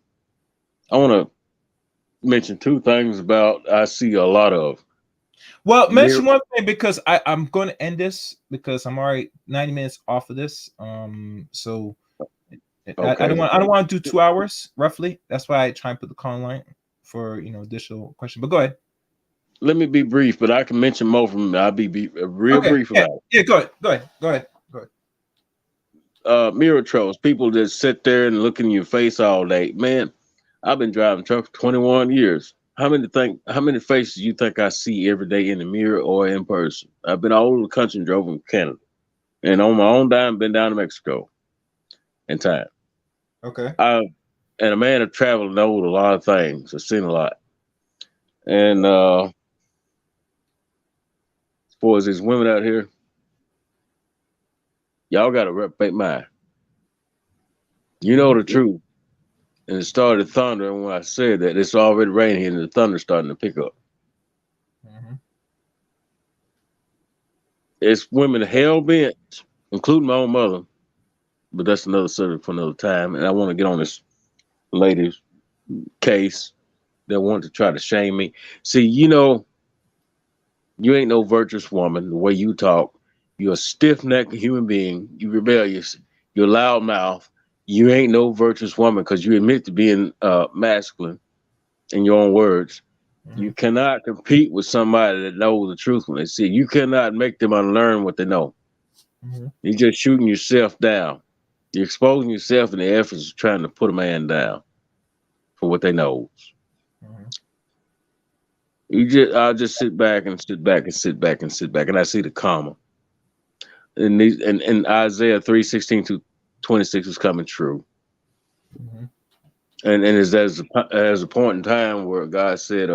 want to mention two things about I see a lot of Well, mirror. mention one thing because I'm going to end this because I'm already 90 minutes off of this. So I Okay, don't want to do 2 hours roughly. That's why I try and put the call line for additional question. But go ahead. let me be brief, but I can mention more from. I'll be real Okay. brief Yeah. about it. Yeah. Go ahead. Go ahead. Go ahead. Go ahead. Mirror trolls, people that sit there and look in your face all day. Man, I've been driving truck for 21 years. How many faces you think I see every day in the mirror or in person? I've been all over the country and drove in Canada. And on my own dime, been down to Mexico in time. Okay. I and a man of travel knows a lot of things. I've seen a lot. And as far as these women out here, y'all got to reprobate mind. You know Mhm, the truth. And it started thundering when I said that. It's already raining and the thunder's starting to pick up. mhm, It's women hell bent, including my own mother, but that's another subject for another time. And I want to get on this lady's case that want to try to shame me. See, you ain't no virtuous woman. The way you talk, you're a stiff necked human being. You rebellious. You're loud mouth. You ain't no virtuous woman because you admit to being masculine in your own words. You mhm, cannot compete with somebody that knows the truth when they see it. You cannot make them unlearn what they know. mhm, You're just shooting yourself down. You're exposing yourself in the efforts of trying to put a man down for what they know. mhm. I'll just sit back and sit back and sit back and sit back, and I see the karma. And Isaiah 3:16-26 is coming true. Mhm. And there's a point in time where God said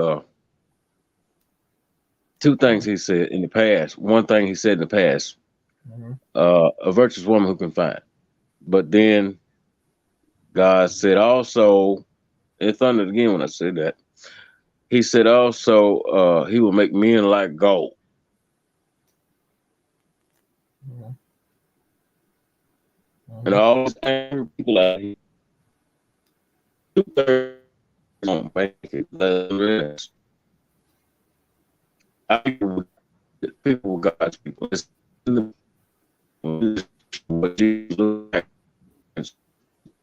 two things he said in the past. One thing he said in the past, Mhm. a virtuous woman who can find. But then God said also, it thundered again when I said that. He said also, he will make men like gold. Mhm. And Mhm. all these angry people out here, 2/3 don't make it. People with God's people. It's what Jesus looked like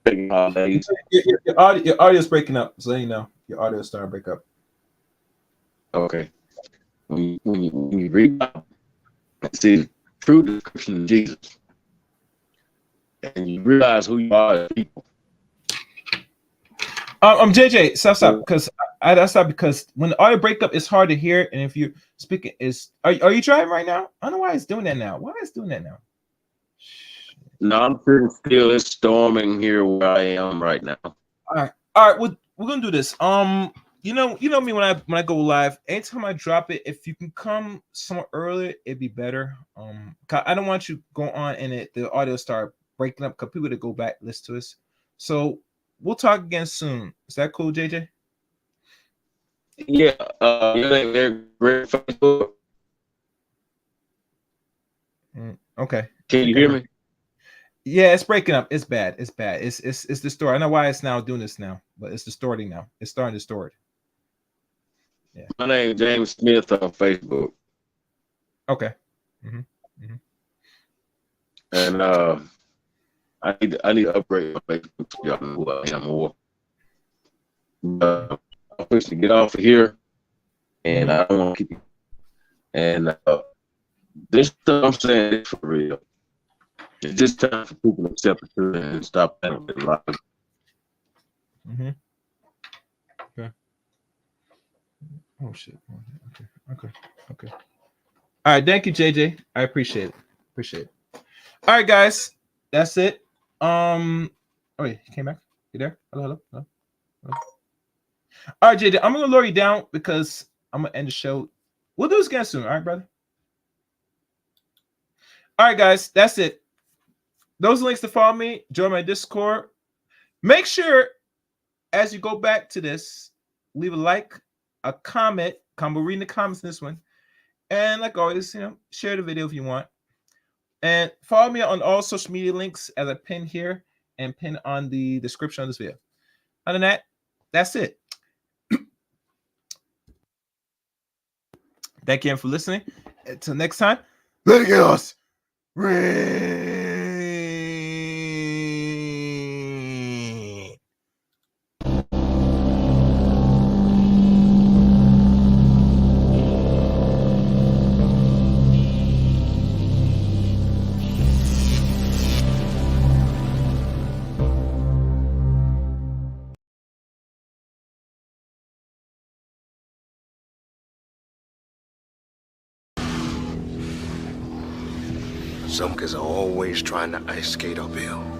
and holidays. Your audio is breaking up, so you know your audio is starting to break up. Okay. When you read and see the true description of Jesus, and you realize who you are as people. JJ, stop, because I stop because when the audio break up, it's hard to hear, and if you speaking, are you driving right now? I don't know why it's doing that now. Why is it doing that now? No, I'm sitting still. It's storming here where I am right now. All right. We're gonna do this. You know me when I go live. Anytime I drop it, if you can come somewhat earlier, it'd be better. 'Cause I don't want you go on and the audio start breaking up because people to go back listen to us. So we'll talk again soon. Is that cool, JJ? Yeah, they're great Facebook. Okay. Can you Okay. hear me? Yeah, it's breaking up. It's bad. It's bad. It's distorted. I know why it's now doing this now, but it's distorting now. It's starting to distort. Yeah. My name is James Smith on Facebook, Okay. Mm-hmm. Mm-hmm. and I need to upgrade my Facebook so y'all know who I am more. I'm supposed to get off of here, and I don't want to keep you. And this stuff I'm saying is for real. It's just time for people to accept the truth and stop playing with their lives. Okay. Oh shit. Okay. All right, thank you, JJ. I appreciate it. All right, guys, that's it. Oh wait, he came back. You there? Hello. All right, JJ, I'm gonna lower you down because I'm gonna end the show. We'll do this again soon. All right, brother. All right, guys, that's it. Those links to follow me, join my Discord. Make sure as you go back to this, leave a like, a comment. We're reading the comments in this one. And like always, share the video if you want. And follow me on all social media links as I pin here and pin on the description of this video. Other than that, that's it. Thank you for listening. Until next time, let it get us. Some kids are always trying to ice skate uphill.